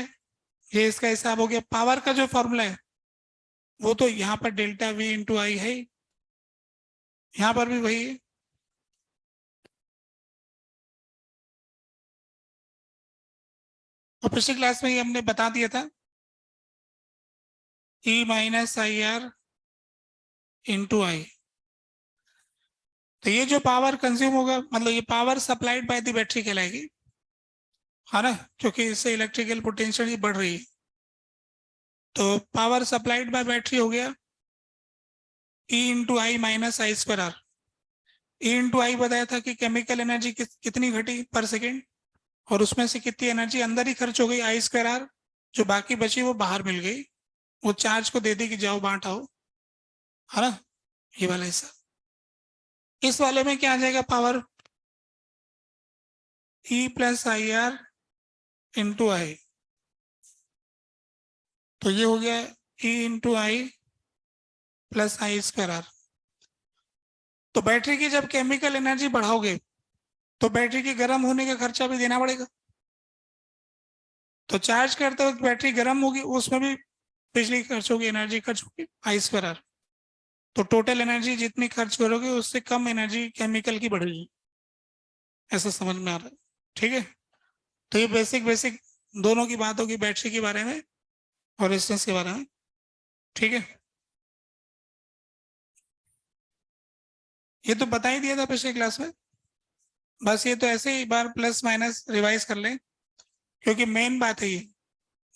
ये इसका हिसाब हो गया। पावर का जो फॉर्मूला है वो तो यहाँ पर डेल्टा वी इंटू आई है, यहाँ पर भी वही है। और पिछली क्लास में ये हमने बता दिया था, E minus I R into I. तो ये जो पावर कंज्यूम होगा, मतलब ये power supplied by the battery कहलाएगी, है ना, क्योंकि इससे इलेक्ट्रिकल पोटेंशियल ही बढ़ रही है। तो पावर सप्लाइड बाय बैटरी हो गया E into I minus I square R. E into I बताया था कि केमिकल एनर्जी कितनी घटी पर सेकेंड, और उसमें से कितनी एनर्जी अंदर ही खर्च हो गई, आई स्क्वायर आर। जो बाकी बची वो बाहर मिल गई, वो चार्ज को दे दी कि जाओ बांट आओ, है ना, ये वाला हिस्सा। इस वाले में क्या आ जाएगा, power E plus I R into I. तो ये हो गया E into I plus I square R. तो बैटरी की जब केमिकल एनर्जी बढ़ाओगे तो बैटरी के गर्म होने का खर्चा भी देना पड़ेगा। तो चार्ज करते वक्त बैटरी गर्म होगी, उसमें भी बिजली खर्च होगी, एनर्जी खर्च होगी, आई स्क्वायर आर। तो टोटल एनर्जी जितनी खर्च करोगे उससे कम एनर्जी केमिकल की बढ़ेगी। ऐसा समझ में आ रहा है, ठीक है। तो ये बेसिक बेसिक दोनों की बात होगी, बैटरी के बारे में और रेजिस्टेंस के बारे में, ठीक है। ये तो बता ही दिया था पिछले क्लास में, बस ये तो ऐसे ही बार प्लस माइनस रिवाइज कर लें, क्योंकि मेन बात है ये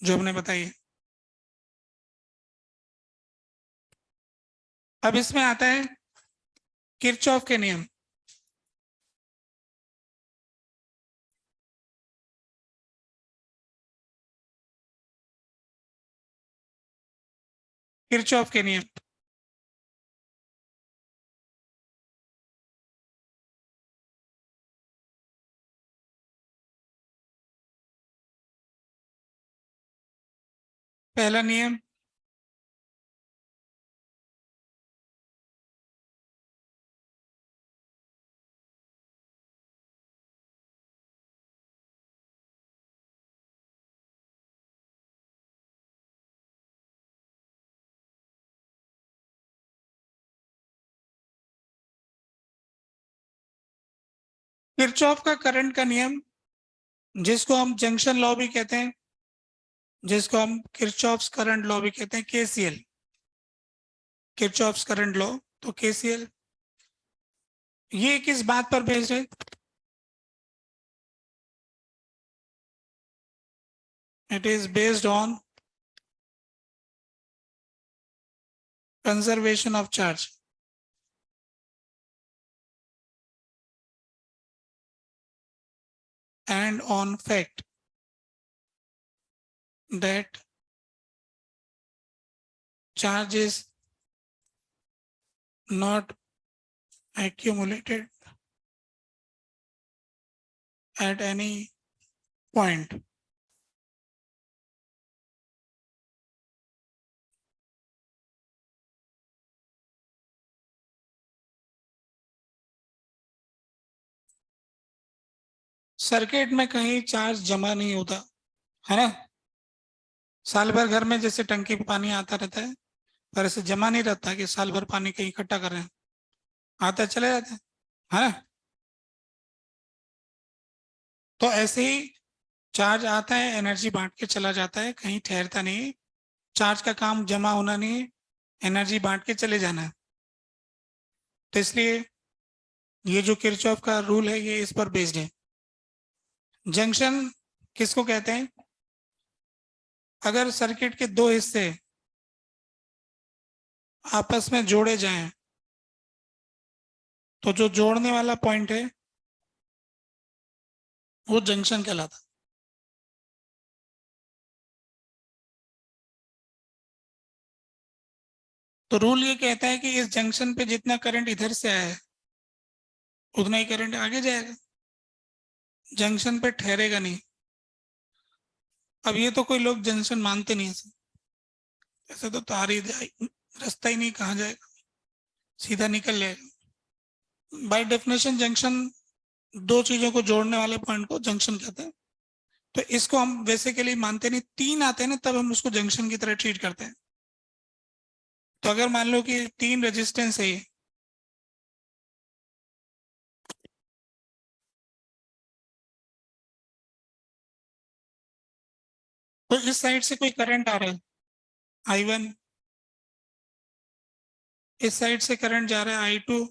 जो हमने बताई है। अब इसमें आता है किरचॉफ के नियम। किरचॉफ के नियम, पहला नियम, किरचॉफ का करंट का नियम, जिसको हम जंक्शन लॉ भी कहते हैं, जिसको हम किरचॉफ्स करंट लॉ भी कहते हैं, केसीएल, किरचॉफ्स करंट लॉ। तो केसीएल ये किस बात पर बेस्ड है, it is based on conservation of charge. And on fact that charge is not accumulated at any point. Circuit में कहीं चार्ज जमा नहीं होता, है ना। साल भर घर में जैसे टंकी पे पानी आता रहता है, पर ऐसे जमा नहीं रहता कि साल भर पानी कहीं इकट्ठा कर रहे हैं, आता है चले जाते हैं, है ना। तो ऐसे ही चार्ज आता है, एनर्जी बांट के चला जाता है, कहीं ठहरता नहीं है। चार्ज का काम जमा होना नहीं है, एनर्जी बांट के चले जाना है। तो इसलिए ये जो किरचॉफ का रूल है ये इस पर बेस्ड है। जंक्शन किसको कहते हैं, अगर सर्किट के दो हिस्से आपस में जोड़े जाएं तो जो जोड़ने वाला पॉइंट है वो जंक्शन कहलाता। तो रूल ये कहता है कि इस जंक्शन पे जितना करंट इधर से आया है उतना ही करंट आगे जाएगा, जंक्शन पे ठहरेगा नहीं। अब ये तो कोई लोग जंक्शन मानते नहीं, ऐसे ऐसे तो तार ही रास्ता ही नहीं, कहाँ जाएगा, सीधा निकल जाएगा। बाय डेफिनेशन जंक्शन दो चीजों को जोड़ने वाले पॉइंट को जंक्शन कहते हैं। तो इसको हम बेसिकली मानते नहीं, तीन आते हैं ना तब हम उसको जंक्शन की तरह ट्रीट करते हैं। तो अगर मान लो कि तीन रेजिस्टेंस है ये, तो इस साइड से कोई करंट आ रहा है I1, इस साइड से करंट जा रहा है I2,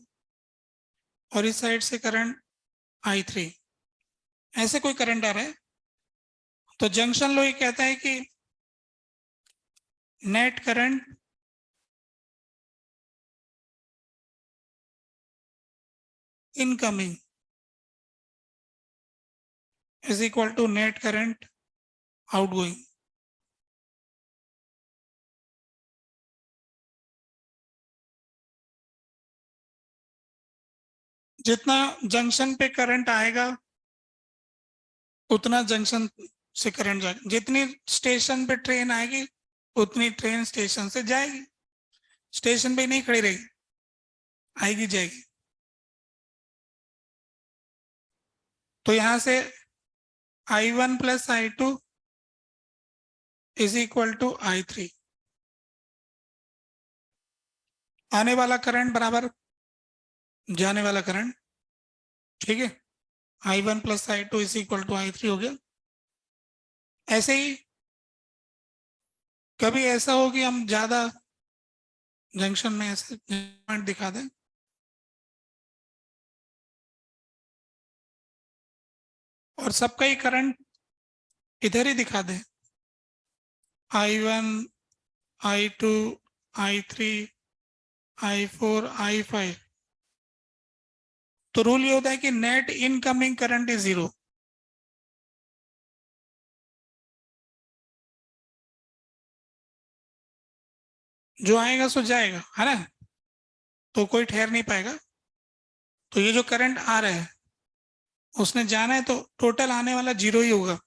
और इस साइड से करंट I3, ऐसे कोई करंट आ रहा है। तो जंक्शन लॉ ये कहता है कि net current incoming is equal to net current outgoing. जितना जंक्शन पे करंट आएगा उतना जंक्शन से करंट जाएगा, जितनी स्टेशन पे ट्रेन आएगी उतनी ट्रेन स्टेशन से जाएगी, स्टेशन पे ही नहीं खड़ी रहेगी, आएगी जाएगी। तो यहां से I1 plus I2 is equal to I3, आने वाला करंट बराबर जाने वाला करंट, ठीक है। I1 plus I2 is equal to I3 हो गया। ऐसे ही कभी ऐसा हो कि हम ज्यादा जंक्शन में ऐसे पॉइंट दिखा दें, और सबका ही करंट इधर ही दिखा दें, I1, I2, I3, I4, I5, तो रूल ये होता है कि net incoming current is zero. जो आएगा सो जाएगा, है ना, तो कोई ठहर नहीं पाएगा। तो ये जो करंट आ रहा है उसने जाना है तो टोटल आने वाला जीरो ही होगा।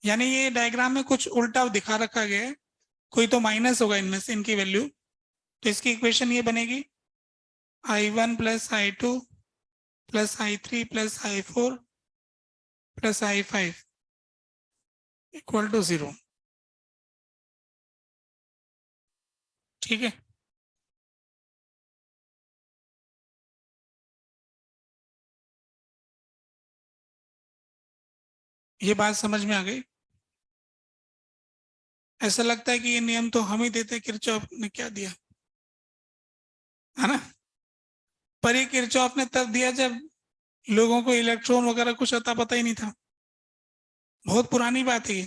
यानी ये डायग्राम में कुछ उल्टा दिखा रखा गया है, कोई तो माइनस होगा इनमें से, इनकी वैल्यू। तो इसकी इक्वेशन ये बनेगी I1 plus I2 plus I3 plus I4 plus I5 equal to zero. ठीक है, ये बात समझ में आ गई। ऐसा लगता है कि ये नियम तो हम ही देते, किरचॉफ ने क्या दिया, है ना। पर ये किरचॉफ ने तब दिया जब लोगों को इलेक्ट्रॉन वगैरह कुछ अता पता ही नहीं था, बहुत पुरानी बात है ये।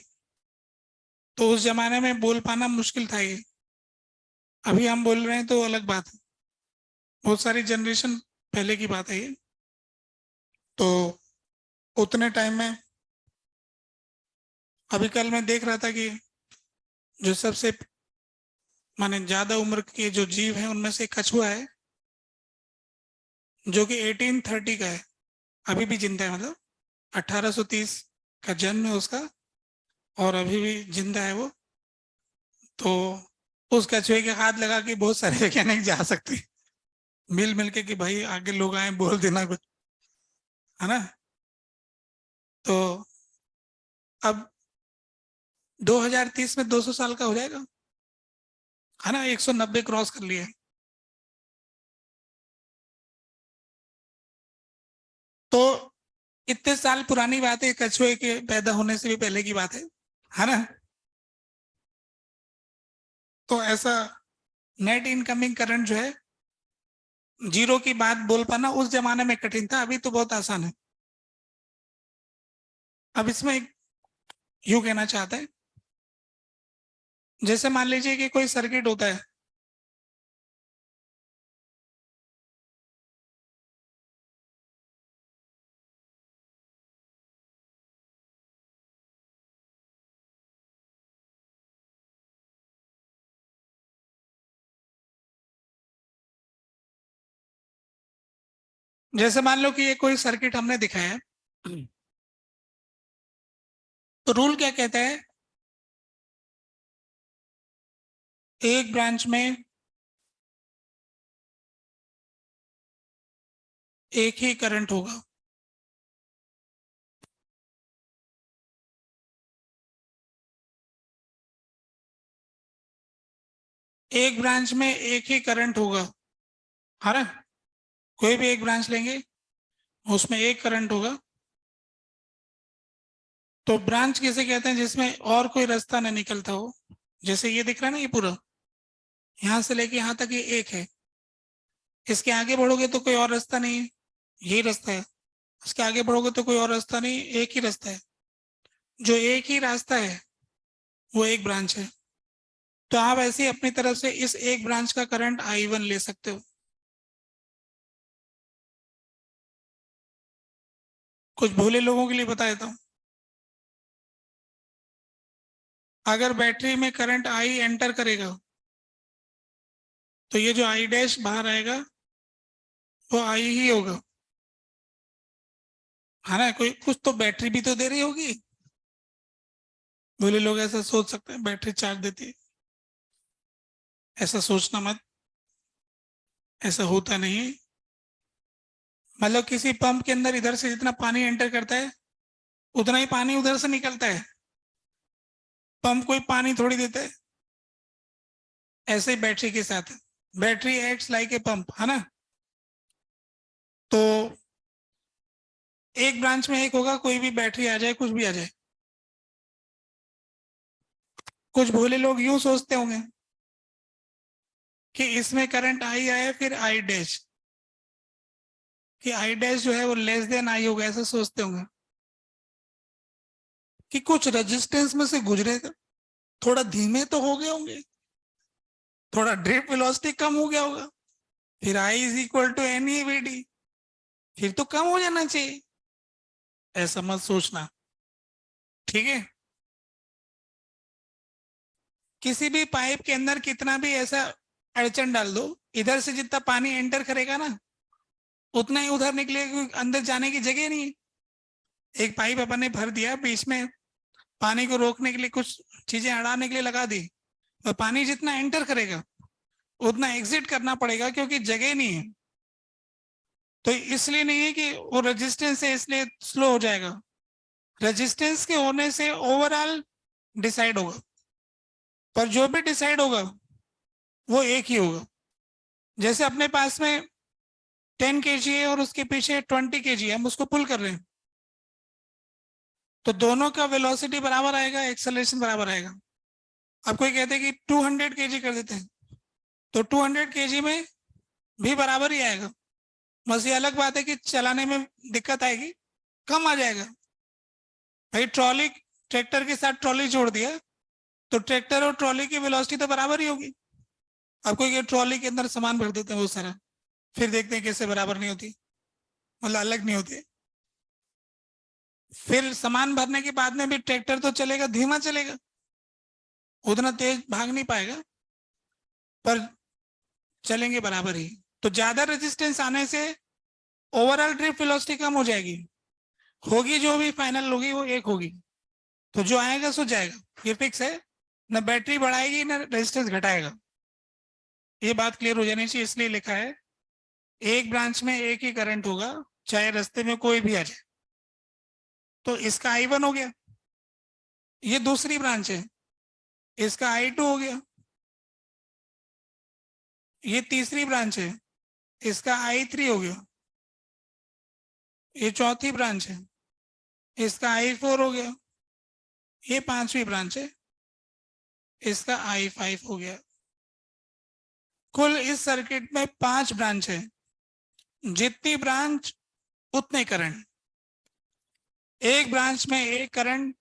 तो उस जमाने में बोल पाना मुश्किल था ये, अभी हम बोल रहे हैं तो अलग बात है, बहुत सारी जनरेशन पहले की बात है ये। तो उतने टाइम में, अभी कल मैं देख रहा था कि जो सबसे माने ज्यादा उम्र के जो जीव हैं उनमें से एक कछुआ है जो कि 1830 का है, अभी भी जिंदा है, मतलब 1830 का जन्म है उसका, और अभी भी जिंदा है वो। तो उस कछुए के हाथ लगा के बहुत सारे वैज्ञानिक जा सकते हैं, मिल मिल के कि भाई आगे लोग आए बोल देना कुछ, है ना। तो अब 2030 में 200 साल का हो जाएगा, है ना, 190 क्रॉस कर लिए। तो इतने साल पुरानी बात है, कछुए के पैदा होने से भी पहले की बात है ना। तो ऐसा नेट इनकमिंग करंट जो है जीरो की बात बोल पाना उस जमाने में कठिन था, अभी तो बहुत आसान है। अब इसमें यूं कहना चाहता है, जैसे मान लीजिए कि कोई सर्किट होता है, जैसे मान लो कि ये कोई सर्किट हमने दिखाया है, तो रूल क्या कहता है, एक ब्रांच में एक ही करंट होगा। एक ब्रांच में एक ही करंट होगा, है ना। कोई भी एक ब्रांच लेंगे, उसमें एक करंट होगा। तो ब्रांच किसे कहते हैं, जिसमें और कोई रास्ता न निकलता हो। जैसे ये दिख रहा है ना, ये पूरा यहां से लेके यहां तक ये एक है। इसके आगे बढ़ोगे तो कोई और रास्ता नहीं है, यही रास्ता है। इसके आगे बढ़ोगे तो कोई और रास्ता नहीं, एक ही रास्ता है। जो एक ही रास्ता है वो एक ब्रांच है। तो आप ऐसे ही अपनी तरफ से इस एक ब्रांच का करंट I1 ले सकते हो। कुछ भोले लोगों के लिए बता देता हूँ। अगर बैटरी में करंट I एंटर करेगा, तो ये जो I डैश बाहर आएगा वो I ही होगा, है ना। कोई कुछ तो बैटरी भी तो दे रही होगी। भोले लोग ऐसा सोच सकते हैं बैटरी चार्ज देती है, ऐसा सोचना मत, ऐसा होता नहीं है। मतलब किसी पंप के अंदर इधर से जितना पानी एंटर करता है, उतना ही पानी उधर से निकलता है। पंप कोई पानी थोड़ी देता है। ऐसे ही बैटरी के साथ है। Battery acts like a pump, है ना। तो एक ब्रांच में एक होगा, कोई भी बैटरी आ जाए, कुछ भी आ जाए। कुछ भोले लोग यूं सोचते होंगे कि इसमें करंट I आए फिर I डैश, कि I डैश जो है वो लेस देन I होगा, ऐसा सोचते होंगे कि कुछ रेजिस्टेंस में से गुजरे, थोड़ा धीमे तो हो गए होंगे, थोड़ा ड्रिप वेलोसिटी कम हो गया होगा, फिर I is equal to NEVD, फिर तो कम हो जाना चाहिए। ऐसा मत सोचना, ठीक है। किसी भी पाइप के अंदर कितना भी ऐसा अड़चन डाल दो, इधर से जितना पानी एंटर करेगा ना, उतना ही उधर निकलेगा, क्योंकि अंदर जाने की जगह नहीं है। एक पाइप अपन ने भर दिया, बीच में पानी को रोकने के लिए कुछ चीजें अड़ाने के लिए लगा दी, और पानी जितना एंटर करेगा उतना एग्जिट करना पड़ेगा, क्योंकि जगह नहीं है। तो इसलिए नहीं है कि वो रेजिस्टेंस है इसलिए स्लो हो जाएगा, रेजिस्टेंस के होने से ओवरऑल डिसाइड होगा, पर जो भी डिसाइड होगा वो एक ही होगा। जैसे अपने पास में 10 kg है और उसके पीछे 20 kg है, हम उसको पुल कर रहे हैं, तो दोनों का वेलोसिटी बराबर आएगा, एक्सेलरेशन बराबर आएगा। अब कोई कहते हैं कि 200 kg कर देते हैं, तो 200 kg में भी बराबर ही आएगा। बस ये अलग बात है कि चलाने में दिक्कत आएगी, कम आ जाएगा। भाई ट्रॉली, ट्रैक्टर के साथ ट्रॉली जोड़ दिया, तो ट्रैक्टर और ट्रॉली की वेलोसिटी तो बराबर ही होगी। अब कोई ट्रॉली के अंदर सामान भर देते हैं बहुत सारा, फिर देखते हैं कैसे बराबर नहीं होती, मतलब अलग नहीं होती। फिर सामान भरने के बाद में भी ट्रैक्टर तो चलेगा, धीमा चलेगा, उतना तेज भाग नहीं पाएगा, पर चलेंगे बराबर ही। तो ज्यादा रेजिस्टेंस आने से ओवरऑल ड्रिफ्ट वेलोसिटी कम हो जाएगी, होगी जो भी फाइनल होगी वो एक होगी। तो जो आएगा सो जाएगा, ये फिक्स है। ना बैटरी बढ़ाएगी ना रेजिस्टेंस घटाएगा, ये बात क्लियर हो जानी चाहिए, इसलिए लिखा है एक ब्रांच में एक ही करंट होगा, चाहे रास्ते में कोई भी आ जाए। तो इसका I1 हो गया, ये दूसरी ब्रांच है, इसका I2 हो गया, ये तीसरी ब्रांच है, इसका I3 हो गया, ये चौथी ब्रांच है, इसका I4 हो गया, ये पांचवी ब्रांच है, इसका I5 हो गया। कुल इस सर्किट में 5 ब्रांच है, जितनी ब्रांच उतने करंट। एक ब्रांच में एक करंट,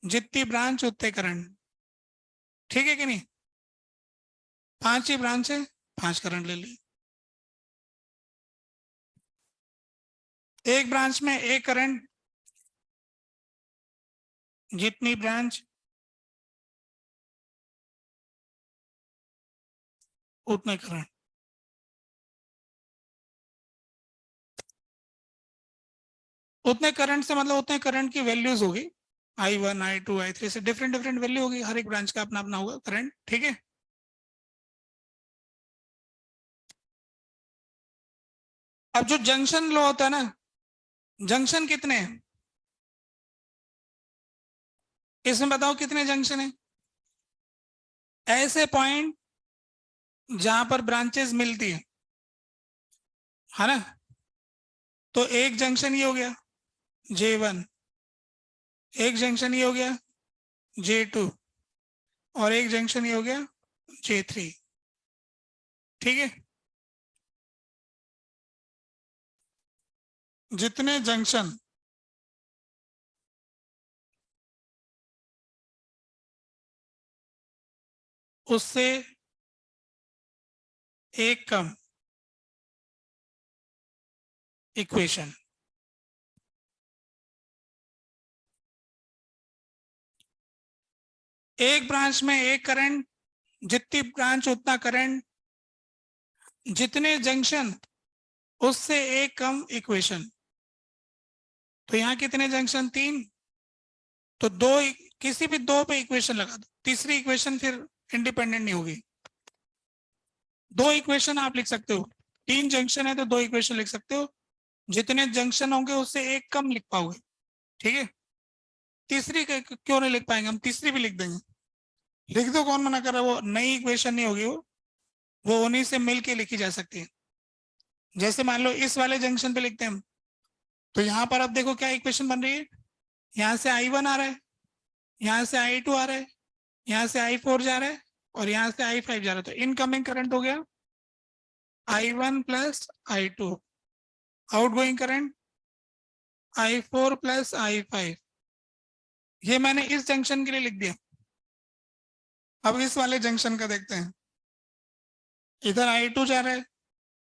जितनी ब्रांच उतने करंट, ठीक है कि नहीं। 5 ही ब्रांच है, 5 करंट ले ली। एक ब्रांच में एक करंट, जितनी ब्रांच उतने करंट। उतने करंट से मतलब उतने करंट की वैल्यूज होगी, I1 I2 I3 से डिफरेंट डिफरेंट वैल्यू होगी, हर एक ब्रांच का अपना अपना होगा करंट, ठीक है। अब जो जंक्शन लो होता है ना, जंक्शन कितने हैं इसमें बताओ, कितने जंक्शन है? ऐसे पॉइंट जहां पर ब्रांचेस मिलती है ना, तो एक जंक्शन ये हो गया J1, एक जंक्शन ये हो गया J2, और एक जंक्शन ये हो गया J3, ठीक है। जितने जंक्शन उससे एक कम इक्वेशन, एक ब्रांच में एक करंट, जितनी ब्रांच उतना करंट, जितने जंक्शन उससे एक कम इक्वेशन। तो यहाँ कितने जंक्शन? 3, तो दो, किसी भी दो पे इक्वेशन लगा दो, तीसरी इक्वेशन फिर इंडिपेंडेंट नहीं होगी। दो इक्वेशन आप लिख सकते हो, 3 जंक्शन है तो 2 इक्वेशन लिख सकते हो, जितने जंक्शन होंगे उससे एक कम लिख पाओगे, ठीक है। तीसरी क्यों नहीं लिख पाएंगे? हम तीसरी भी लिख देंगे, लिख दो, कौन मना कर रहा है, वो नई इक्वेशन नहीं होगी, वो उन्हीं से मिलके लिखी जा सकती है। जैसे मान लो इस वाले जंक्शन पे लिखते हैं हम, तो यहाँ पर अब देखो क्या इक्वेशन बन रही है, यहाँ से I1 आ रहा है, यहाँ से I2 आ रहा है, यहाँ से I4 जा रहा है, और यहाँ से I5 जा रहा है, तो इनकमिंग करंट हो गया I1 plus I2, outgoing current I4 plus I5। ये मैंने इस जंक्शन के लिए लिख दिया। अब इस वाले जंक्शन का देखते हैं, इधर I2 जा रहा है,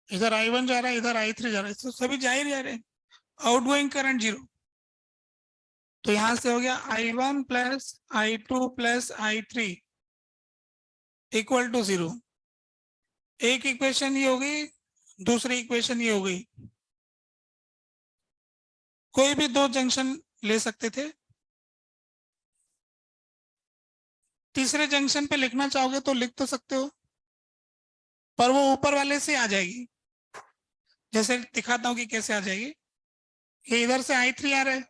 इधर I1 जा रहा है, इधर I3 जा रहा है, तो सभी जा ही जा रहे हैं, आउटगोइंग करंट 0, तो यहां से हो गया I1 plus I2 plus I3 equal to 0। एक इक्वेशन ये हो गई, दूसरी इक्वेशन ये हो गई। कोई भी दो जंक्शन ले सकते थे, तीसरे जंक्शन पे लिखना चाहोगे तो लिख तो सकते हो, पर वो ऊपर वाले से आ जाएगी। जैसे दिखाता हूं कि कैसे आ जाएगी। ये इधर से I3 आ रहा है,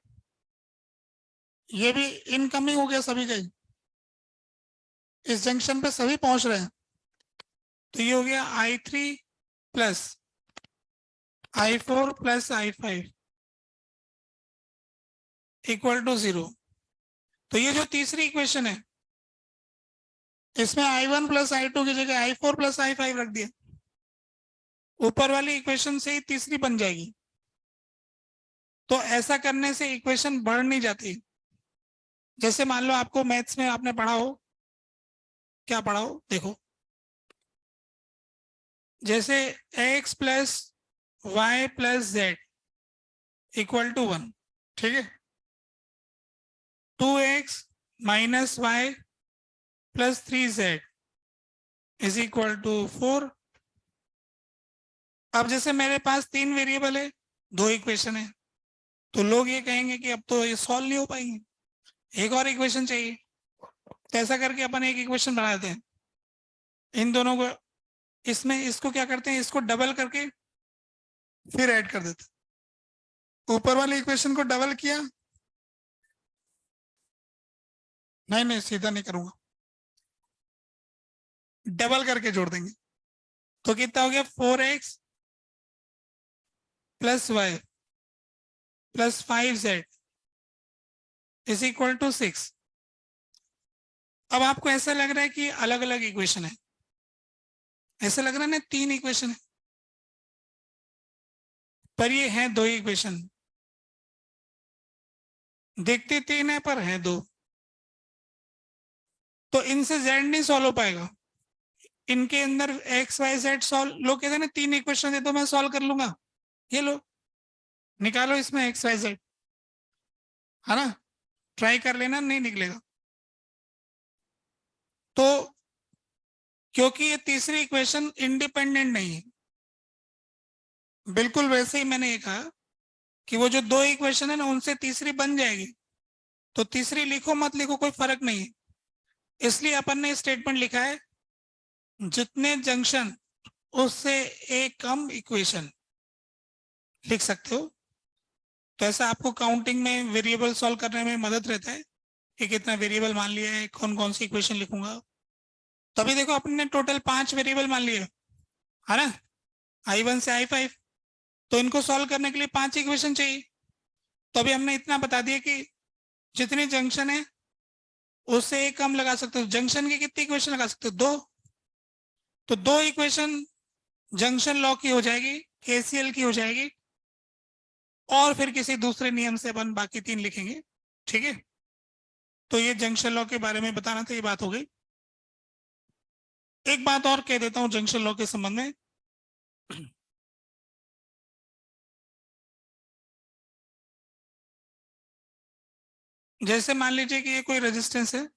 ये भी इनकमिंग हो गया सभी का, इस जंक्शन पे सभी पहुंच रहे हैं, तो ये हो गया I3 plus I4 plus I5 equal to 0। तो ये जो तीसरी इक्वेशन है, इसमें I1 प्लस I2 की जगह I4 प्लस I5 रख दिया, ऊपर वाली इक्वेशन से ही तीसरी बन जाएगी। तो ऐसा करने से इक्वेशन बढ़ नहीं जाती। जैसे मान लो आपको मैथ्स में आपने पढ़ा हो, क्या पढ़ा हो देखो, जैसे x plus y plus z equal to 1, ठीक है। 2x minus y plus 3z is equal to 4। अब जैसे मेरे पास 3 वेरिएबल है, 2 इक्वेशन है, तो लोग ये कहेंगे कि अब तो ये सॉल्व नहीं हो पाएंगे, एक और इक्वेशन चाहिए। तो ऐसा करके अपन एक इक्वेशन बना देते हैं, इन दोनों को, इसमें इसको क्या करते हैं, इसको डबल करके फिर ऐड कर देते हैं। ऊपर वाली इक्वेशन को डबल किया, नहीं नहीं सीधा नहीं करूंगा, डबल करके जोड़ देंगे, तो कितना हो गया 4x plus y plus 5z is equal to 6। अब आपको ऐसा लग रहा है कि अलग अलग इक्वेशन है, ऐसा लग रहा है ना 3 इक्वेशन है, पर ये है 2 इक्वेशन, देखते 3 है पर है 2, तो इनसे z नहीं सॉल्व हो पाएगा। इनके अंदर x y z सॉल्व, लोग कहते हैं ना 3 इक्वेशन दे तो मैं सॉल्व कर लूंगा, ये लो निकालो इसमें x y z, है ना, ट्राई कर लेना, नहीं निकलेगा। तो क्योंकि ये तीसरी इक्वेशन इंडिपेंडेंट नहीं है, बिल्कुल वैसे ही मैंने ये कहा कि वो जो दो इक्वेशन है ना उनसे तीसरी बन जाएगी, तो तीसरी लिखो मत लिखो कोई फर्क नहीं है। इसलिए अपन ने स्टेटमेंट लिखा है जितने जंक्शन उससे एक कम इक्वेशन, लिख सकते हो। तो ऐसा आपको काउंटिंग में वेरिएबल सॉल्व करने में मदद रहता है कि कितना वेरिएबल मान लिया है, कौन कौन सी इक्वेशन लिखूंगा। तभी देखो अपन ने टोटल 5 वेरिएबल मान लिए है ना, I1 से I5। तो इनको सॉल्व करने के लिए 5 इक्वेशन चाहिए। तो अभी हमने इतना बता दिया कि जितने जंक्शन है उससे एक कम लगा सकते हो। जंक्शन की कितनी इक्वेशन लगा सकते हो? 2। तो 2 इक्वेशन जंक्शन लॉ की हो जाएगी, KCL की हो जाएगी, और फिर किसी दूसरे नियम से अपन बाकी 3 लिखेंगे। ठीक है, तो ये जंक्शन लॉ के बारे में बताना था, ये बात हो गई। एक बात और कह देता हूं जंक्शन लॉ के संबंध में। जैसे मान लीजिए कि ये कोई रेजिस्टेंस है,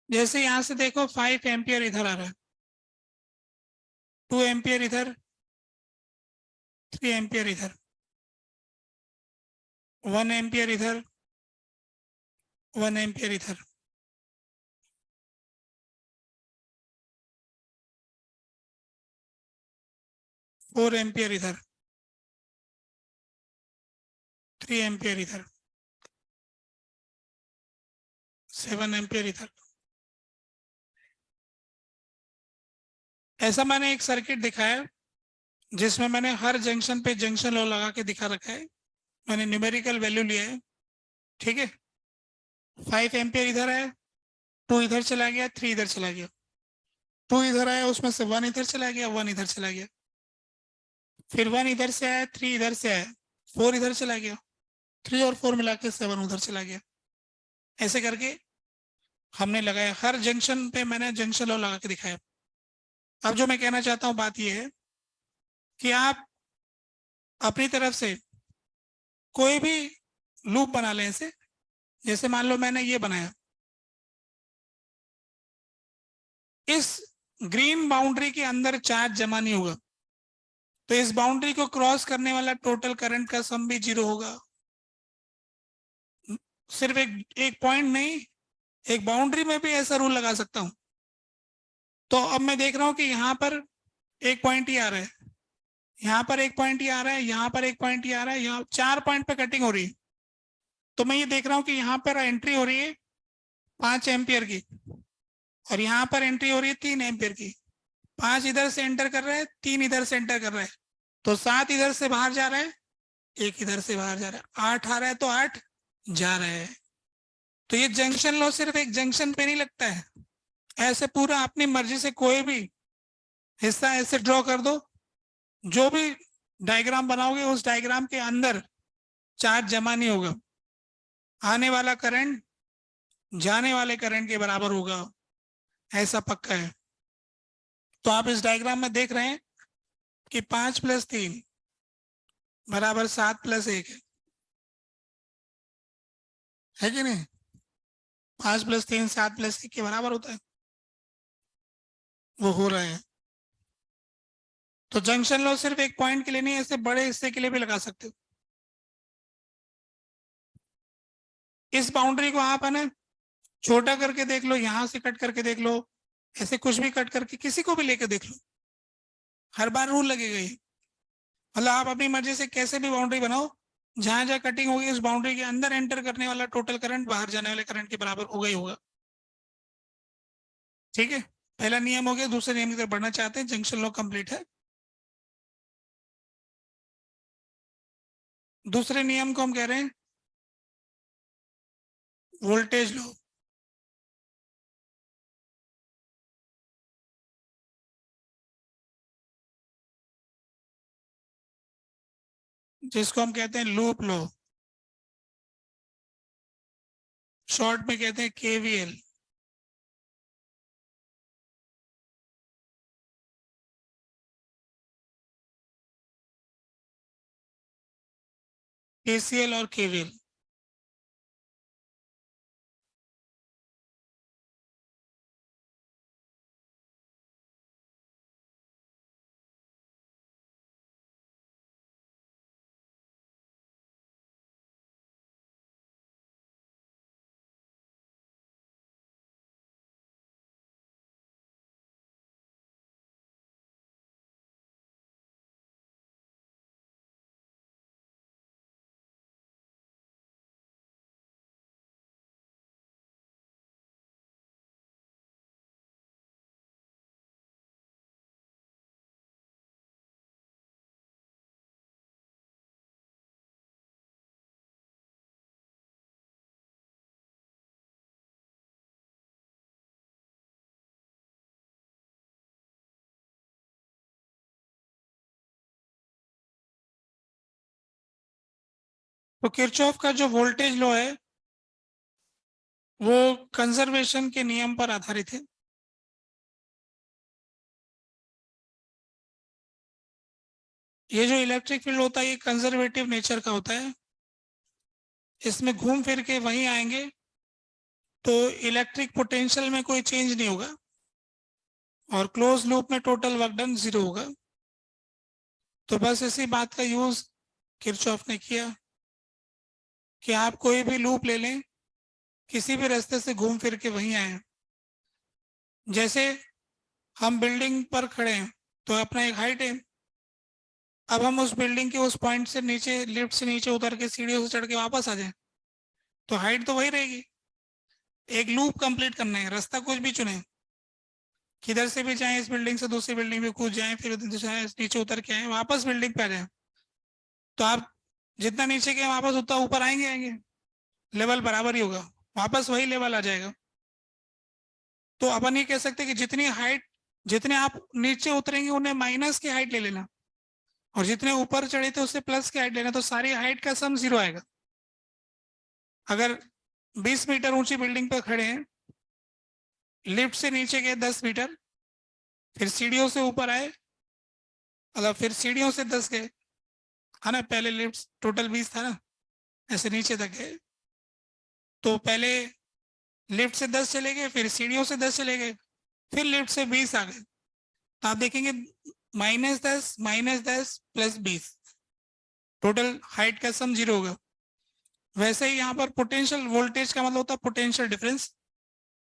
जैसे यहां से देखो 5 एम्पियर इधर आ रहा है, 2 एम्पियर इधर, 3 एम्पियर इधर, 1 एम्पियर इधर, 1 एम्पियर इधर, 4 एम्पियर इधर, 3 एम्पियर इधर, 7 एम्पियर इधर। ऐसा मैंने एक सर्किट दिखाया जिसमें मैंने हर जंक्शन पे जंक्शन लॉ लगा के दिखा रखा है। मैंने न्यूमेरिकल वैल्यू लिया है। ठीक है, 5 एम्पियर इधर है, 2 इधर चला गया, 3 इधर चला गया, 2 इधर आया, उसमें से 1 इधर चला गया, 1 इधर चला गया, फिर 1 इधर से आया, 3 इधर से आया, 4 इधर चला गया, 3 और 4 मिला के 7 उधर चला गया। ऐसे करके हमने लगाया, हर जंक्शन पे मैंने जंक्शन लॉ लगा के दिखाया। अब जो मैं कहना चाहता हूँ बात यह है कि आप अपनी तरफ से कोई भी लूप बना लें ऐसे। जैसे मान लो मैंने ये बनाया, इस ग्रीन बाउंड्री के अंदर चार्ज जमा नहीं होगा, तो इस बाउंड्री को क्रॉस करने वाला टोटल करंट का सम भी 0 होगा। सिर्फ एक पॉइंट नहीं, एक बाउंड्री में भी ऐसा रूल लगा सकता हूं। तो अब मैं देख रहा हूं कि यहाँ पर एक पॉइंट ही आ रहा है, यहाँ पर एक पॉइंट ही आ रहा है, यहाँ पर एक पॉइंट ही आ रहा है, यहाँ 4 पॉइंट पे कटिंग हो रही है। तो मैं ये देख रहा हूँ कि यहाँ पर एंट्री हो रही है 5 एम्पियर की, और यहाँ पर एंट्री हो रही है 3 एम्पियर की। 5 इधर से एंटर कर रहा है, 3 इधर से एंटर कर रहा है, तो 7 इधर से बाहर जा रहा है, 1 इधर से बाहर जा रहा है, 8 आ रहा है तो 8 जा रहा है। तो ये जंक्शन लॉ सिर्फ एक जंक्शन पे नहीं लगता है, ऐसे पूरा अपनी मर्जी से कोई भी हिस्सा ऐसे ड्रॉ कर दो, जो भी डायग्राम बनाओगे उस डायग्राम के अंदर चार्ज जमा नहीं होगा, आने वाला करंट जाने वाले करंट के बराबर होगा, ऐसा पक्का है। तो आप इस डायग्राम में देख रहे हैं कि 5 + 3 बराबर 7 + 1 है कि नहीं? 5 + 3 7 + 1 के बराबर होता है, वो हो रहा है। तो जंक्शन लॉ सिर्फ एक पॉइंट के लिए नहीं, ऐसे बड़े हिस्से के लिए भी लगा सकते हो। इस बाउंड्री को आप है ना छोटा करके देख लो, यहां से कट करके देख लो, ऐसे कुछ भी कट करके किसी को भी लेकर देख लो, हर बार रूल लगेगा ये। मतलब आप अपनी मर्जी से कैसे भी बाउंड्री बनाओ, जहां जहां कटिंग होगी उस बाउंड्री के अंदर एंटर करने वाला टोटल करंट बाहर जाने वाले करंट के बराबर होगा ही होगा। ठीक है, पहला नियम हो गया। दूसरे नियम की तरफ बढ़ना चाहते हैं, जंक्शन लॉ कंप्लीट है। दूसरे नियम को हम कह रहे हैं वोल्टेज लॉ। जिसको हम कहते हैं लूप लो, शॉर्ट में कहते हैं केवीएल। केसीएल और केवीएल। तो किरचॉफ का जो वोल्टेज लॉ है वो कंजर्वेशन के नियम पर आधारित है। ये जो इलेक्ट्रिक फील्ड होता है ये कंजर्वेटिव नेचर का होता है, इसमें घूम फिर के वहीं आएंगे, तो इलेक्ट्रिक पोटेंशियल में कोई चेंज नहीं होगा और क्लोज लूप में टोटल वर्क डन 0 होगा। तो बस इसी बात का यूज किरचॉफ ने किया कि आप कोई भी लूप ले लें, किसी भी रास्ते से घूम फिर के वहीं आए। जैसे हम बिल्डिंग पर खड़े हैं तो अपना एक हाइट है, अब हम उस बिल्डिंग के उस पॉइंट से नीचे, लिफ्ट से नीचे उतर के सीढ़ियों से चढ़ के वापस आ जाए तो हाइट तो वही रहेगी। एक लूप कंप्लीट करना है, रास्ता कुछ भी चुने, किधर से भी जाए, इस बिल्डिंग से दूसरी बिल्डिंग में कूद जाए, फिर नीचे उतर के आए, वापस बिल्डिंग पे आ जाए, तो आप जितना नीचे गए वापस उतना ऊपर आएंगे आएंगे, लेवल बराबर ही होगा, वापस वही लेवल आ जाएगा। तो अपन ये कह सकते हैं कि जितनी हाइट, जितने आप नीचे उतरेंगे उन्हें माइनस की हाइट ले लेना, और जितने ऊपर चढ़े थे उससे प्लस की हाइट लेना, तो सारी हाइट का सम 0 आएगा। अगर 20 मीटर ऊंची बिल्डिंग पर खड़े हैं, लिफ्ट से नीचे गए 10 मीटर, फिर सीढ़ियों से ऊपर आए, मतलब फिर सीढ़ियों से 10 गए, है ना, पहले लिफ्ट टोटल 20 था ना, ऐसे नीचे तक गए, तो पहले लिफ्ट से 10 चले गए, फिर सीढ़ियों से 10 चले गए, फिर लिफ्ट से 20 आ गए, तो आप देखेंगे -10 +20, टोटल हाइट का सम 0 होगा। वैसे ही यहाँ पर पोटेंशियल, वोल्टेज का मतलब होता है पोटेंशियल डिफरेंस,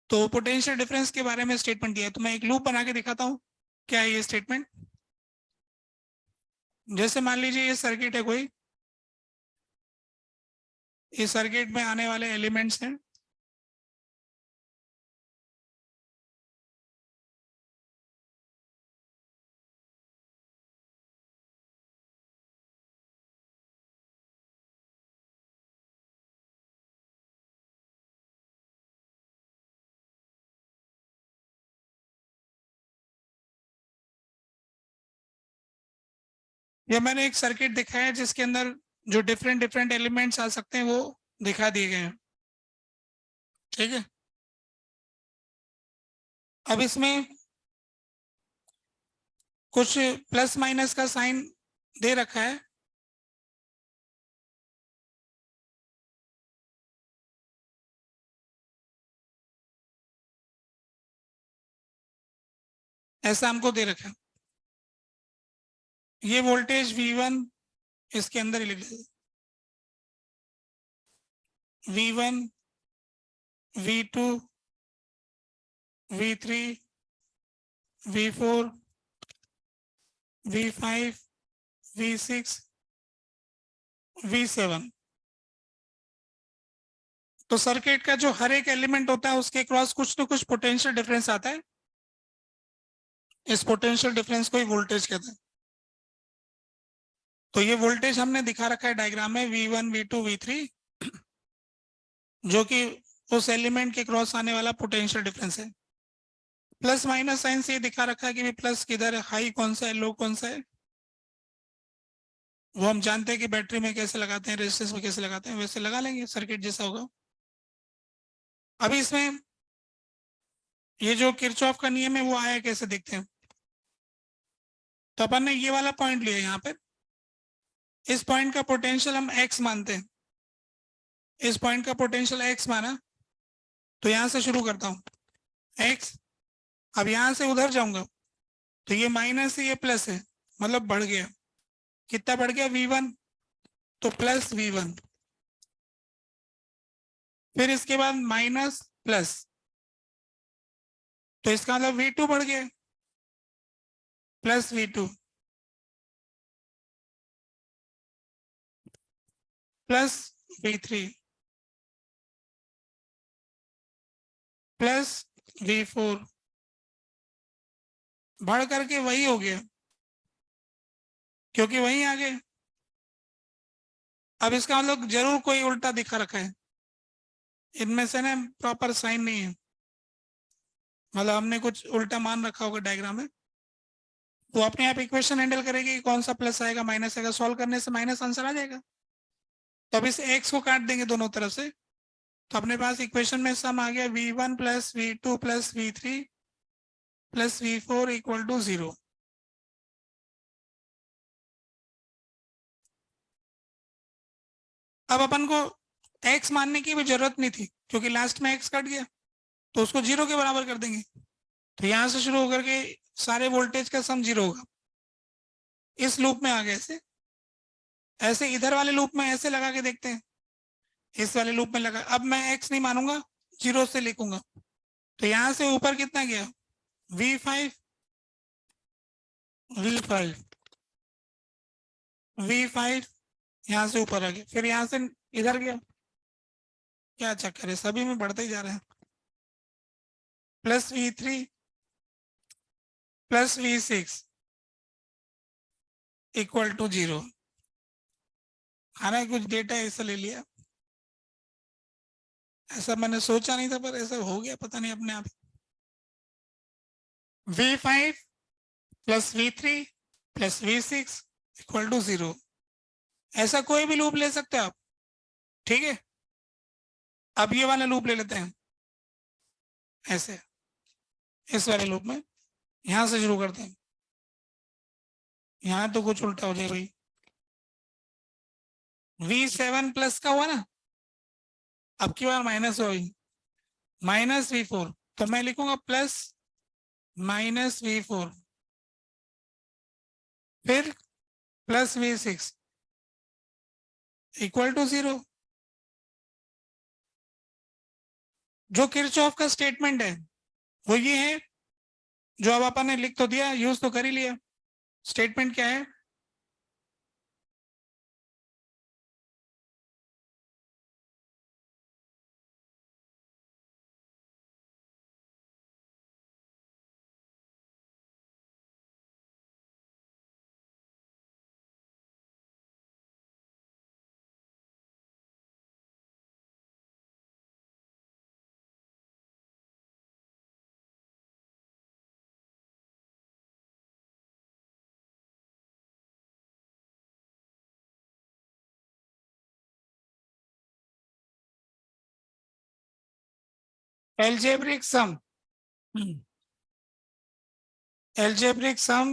तो पोटेंशियल डिफरेंस के बारे में स्टेटमेंट दिया है, तो मैं एक लूप बना के दिखाता हूँ क्या है ये स्टेटमेंट। जैसे मान लीजिए ये सर्किट है कोई, इस सर्किट में आने वाले एलिमेंट्स हैं, या मैंने एक सर्किट दिखाया है जिसके अंदर जो डिफरेंट डिफरेंट एलिमेंट्स आ सकते हैं वो दिखा दिए गए हैं, ठीक है। अब इसमें कुछ प्लस माइनस का साइन दे रखा है, ऐसा हमको दे रखा है। ये वोल्टेज V1 इसके अंदर ही लिख दे, V1 V2 V3 V4 V5 V6 V7। तो सर्किट का जो हर एक एलिमेंट होता है उसके क्रॉस कुछ न कुछ पोटेंशियल डिफरेंस आता है, इस पोटेंशियल डिफरेंस को ही वोल्टेज कहते हैं। तो ये वोल्टेज हमने दिखा रखा है डायग्राम में, V1 V2 V3, जो कि उस एलिमेंट के क्रॉस आने वाला पोटेंशियल डिफरेंस है। प्लस माइनस साइन से ये दिखा रखा है कि प्लस किधर है, हाई कौन सा है, लो कौन सा है, वो हम जानते हैं कि बैटरी में कैसे लगाते हैं, रेजिस्टेंस में कैसे लगाते हैं, वैसे लगा लेंगे, सर्किट जैसा होगा। अभी इसमें ये जो किरचॉफ का नियम है वो आया कैसे देखते हैं। तो अपन ने ये वाला पॉइंट लिया यहाँ पे, इस पॉइंट का पोटेंशियल हम x मानते हैं, इस पॉइंट का पोटेंशियल x माना, तो यहां से शुरू करता हूं x। अब यहां से उधर जाऊंगा तो ये माइनस है, ये प्लस है, मतलब बढ़ गया। कितना बढ़ गया, v1, तो प्लस v1। फिर इसके बाद माइनस प्लस, तो इसका मतलब v2 बढ़ गया, plus v2 plus v3 plus v4, बढ़ करके वही हो गया, क्योंकि वही आ गए। अब इसका मतलब जरूर कोई उल्टा दिखा रखा है, इनमें से ना प्रॉपर साइन नहीं है, मतलब हमने कुछ उल्टा मान रखा होगा डायग्राम में। तो अपने आप इक्वेशन हैंडल करेगी कि कौन सा प्लस आएगा माइनस आएगा, सॉल्व करने से माइनस आंसर आ जाएगा। तो अब इस एक्स को काट देंगे दोनों तरफ से, तो अपने पास इक्वेशन में सम आ गया v1 plus v2 plus v3 plus v4 equal to 0। अब अपन को x मानने की भी जरूरत नहीं थी, क्योंकि लास्ट में x कट गया, तो उसको 0 के बराबर कर देंगे। तो यहां से शुरू होकर के सारे वोल्टेज का सम 0 होगा। इस लूप में आ गए ऐसे, ऐसे इधर वाले लूप में ऐसे लगा के देखते हैं, इस वाले लूप में लगा। अब मैं x नहीं मानूंगा, 0 से लिखूंगा। तो यहां से ऊपर कितना गया, v5 v5 v5, यहां से ऊपर आ गया, फिर यहां से इधर गया। क्या चक्कर है, सभी में बढ़ते ही जा रहे हैं। Plus v3 plus v6 equal to 0। हालांकि कुछ डेटा ऐसा ले लिया, ऐसा मैंने सोचा नहीं था, पर ऐसा हो गया, पता नहीं अपने आप। v5 plus v3 plus v6 equal to 0। ऐसा कोई भी लूप ले सकते हैं आप, ठीक है। अब ये वाला लूप ले लेते हैं, ऐसे इस वाले लूप में यहां से शुरू करते हैं। यहां तो कुछ उल्टा हो जाए भाई, v7 प्लस का हुआ ना, अब की बार माइनस हो गई, माइनस v4, तो मैं लिखूंगा प्लस माइनस v4, फिर प्लस v6 इक्वल टू 0। जो किरचॉफ का स्टेटमेंट है वो ये है, जो अब अपन ने लिख तो दिया, यूज तो कर ही लिया। स्टेटमेंट क्या है, algebraic sum, algebraic sum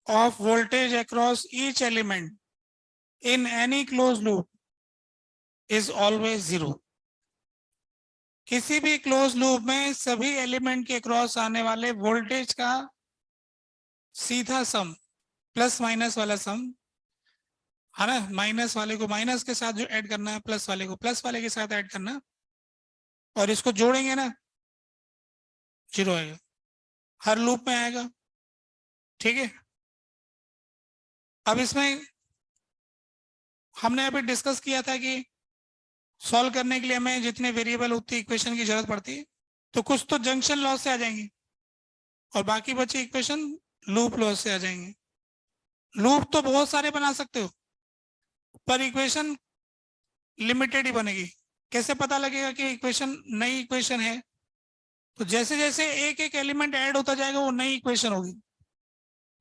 of voltage across each element in any closed loop is always 0। किसी भी क्लोज लूप में सभी एलिमेंट के क्रॉस आने वाले वोल्टेज का सीधा सम, प्लस माइनस वाला सम है ना, माइनस वाले को माइनस के साथ जो ऐड करना है, प्लस वाले को प्लस वाले के साथ ऐड करना, और इसको जोड़ेंगे ना, 0 आएगा, हर लूप में आएगा, ठीक है। अब इसमें हमने अभी डिस्कस किया था कि सॉल्व करने के लिए हमें जितने वेरिएबल होती है इक्वेशन की जरूरत पड़ती है, तो कुछ तो जंक्शन लॉस से आ जाएंगे और बाकी बचे इक्वेशन लूप लॉस से आ जाएंगे। लूप तो बहुत सारे बना सकते हो, पर इक्वेशन लिमिटेड ही बनेगी। कैसे पता लगेगा कि इक्वेशन नई इक्वेशन है, तो जैसे जैसे एक एक एलिमेंट ऐड होता जाएगा वो नई इक्वेशन होगी।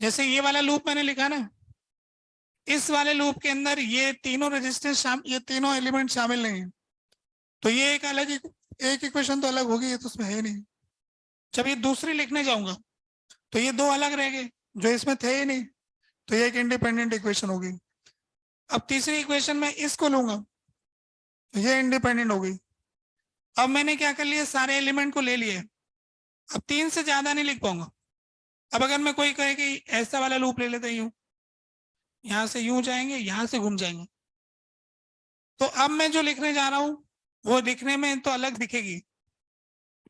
जैसे ये वाला लूप मैंने लिखा ना, इस वाले लूप के अंदर ये तीनों रेजिस्टेंस ये तीनों एलिमेंट शामिल नहीं है, तो ये एक अलग एक इक्वेशन तो अलग होगी, ये तो उसमें है ही नहीं। जब ये दूसरी लिखने जाऊंगा तो ये दो अलग रह गए जो इसमें थे ही नहीं, तो ये एक इंडिपेंडेंट इक्वेशन होगी। अब तीसरी इक्वेशन में इसको लूंगा तो ये इंडिपेंडेंट हो गई। अब मैंने क्या कर लिया, सारे एलिमेंट को ले लिए। अब तीन से ज्यादा नहीं लिख पाऊंगा। अब अगर मैं कोई कहे कि ऐसा वाला लूप ले लेते यूं, यहां से यूं जाएंगे, यहां से घूम जाएंगे, तो अब मैं जो लिखने जा रहा हूं वो दिखने में तो अलग दिखेगी,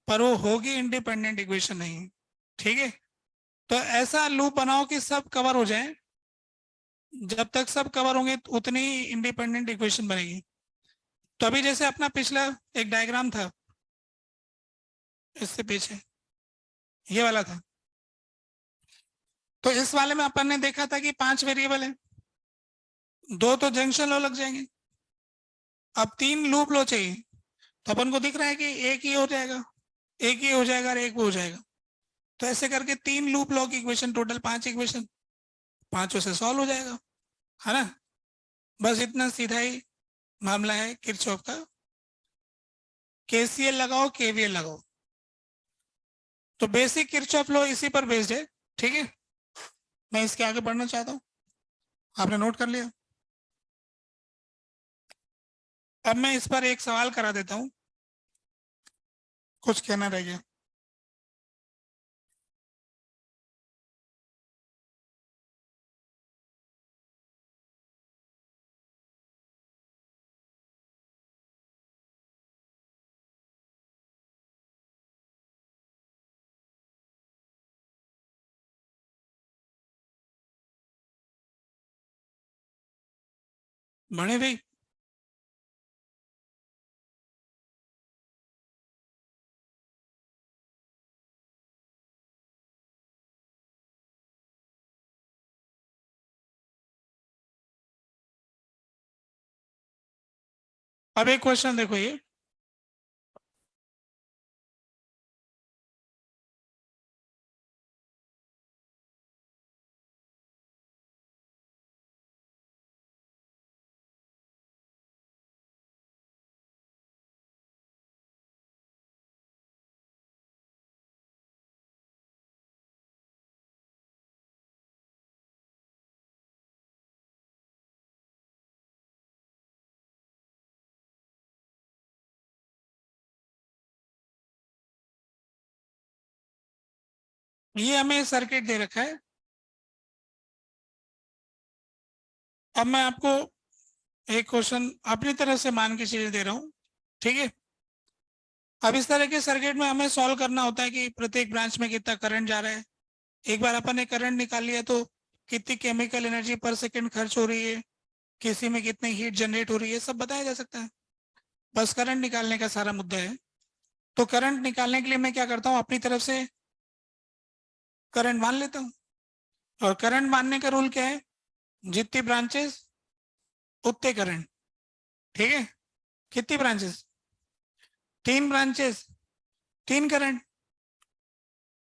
पर वो होगी इंडिपेंडेंट इक्वेशन नहीं। ठीक है, तो ऐसा लूप बनाओ कि सब कवर हो जाए। जब तक सब कवर होंगे उतनी ही इंडिपेंडेंट इक्वेशन बनेगी। तो अभी जैसे अपना पिछला एक डायग्राम था, इससे पीछे ये वाला था, तो इस वाले में अपन ने देखा था कि 5 वेरिएबल है, दो तो जंक्शन लो लग जाएंगे। अब 3 लूप लो चाहिए, तो अपन को दिख रहा है कि एक ही हो जाएगा, एक ही हो जाएगा और एक वो हो जाएगा। तो ऐसे करके 3 लूप लो की इक्वेशन, टोटल 5 इक्वेशन, पांचों से सॉल्व हो जाएगा, है ना। बस इतना सीधा ही मामला है किरचॉफ का। केसीएल लगाओ, केवीएल लगाओ, तो बेसिक किरचॉफ लॉ इसी पर बेस्ड है। ठीक है, मैं इसके आगे बढ़ना चाहता हूँ, आपने नोट कर लिया। अब मैं इस पर एक सवाल करा देता हूँ, कुछ कहना रह गया। बड़े भाई, अब एक क्वेश्चन देखो, ये हमें सर्किट दे रखा है। अब मैं आपको एक क्वेश्चन अपनी तरफ से मान के चीज दे रहा हूँ। ठीक है, अब इस तरह के सर्किट में हमें सॉल्व करना होता है कि प्रत्येक ब्रांच में कितना करंट जा रहा है। एक बार अपन ने करंट निकाल लिया तो कितनी केमिकल एनर्जी पर सेकंड खर्च हो रही है, किसी में कितनी हीट जनरेट हो रही है, सब बताया जा सकता है। बस करंट निकालने का सारा मुद्दा है। तो करंट निकालने के लिए मैं क्या करता हूँ, अपनी तरफ से करंट मान लेता हूँ। और करंट मानने का रूल क्या है, जितनी ब्रांचेस उतने करंट। ठीक है, कितनी ब्रांचेस, 3 ब्रांचेस, 3 करंट।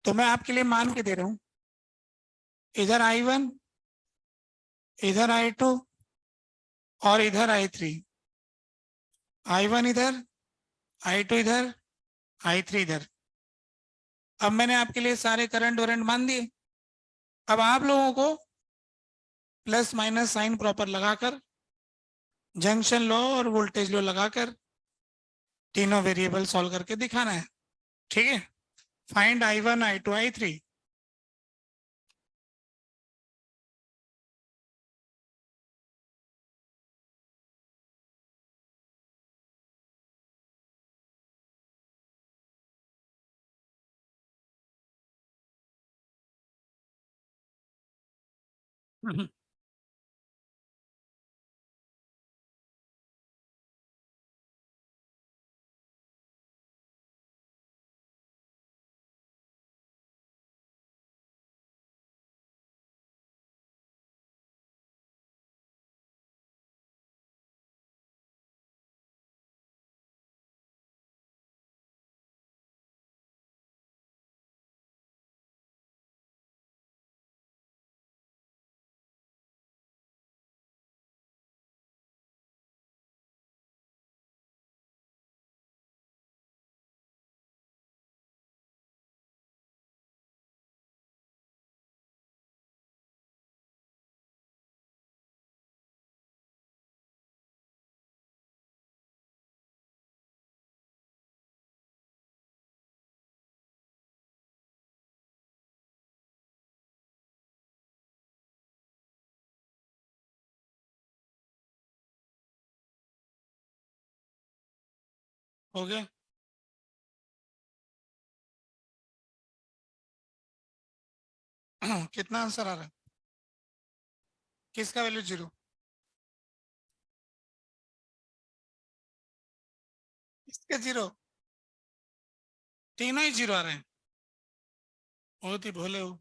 तो मैं आपके लिए मान के दे रहा हूँ, इधर I1, इधर I2 और इधर I3। I1 इधर, I2 इधर, I3 इधर। अब मैंने आपके लिए सारे करंट वरंट मान दिए। अब आप लोगों को प्लस माइनस साइन प्रॉपर लगाकर, जंक्शन लॉ और वोल्टेज लॉ लगाकर तीनों वेरिएबल सॉल्व करके दिखाना है। ठीक है, फाइंड I1, I2, I3। हो गया। कितना आंसर आ रहा है? किसका वैल्यू 0? इसका 0? तीनों ही 0 आ रहे हैं। बहुत ही भोले हो।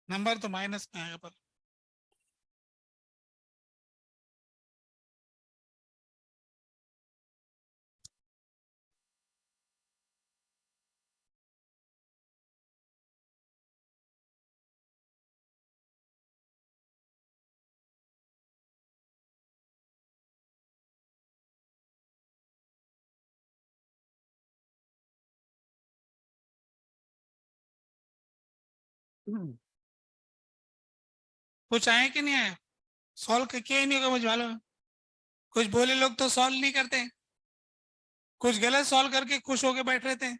नंबर तो माइनस में आएगा पर। कुछ आए कि नहीं आए? सॉल्व किया ही नहीं होगा मुझे मालूम है। कुछ बोले लोग तो सॉल्व नहीं करते, कुछ गलत सॉल्व करके खुश होके बैठ रहते हैं।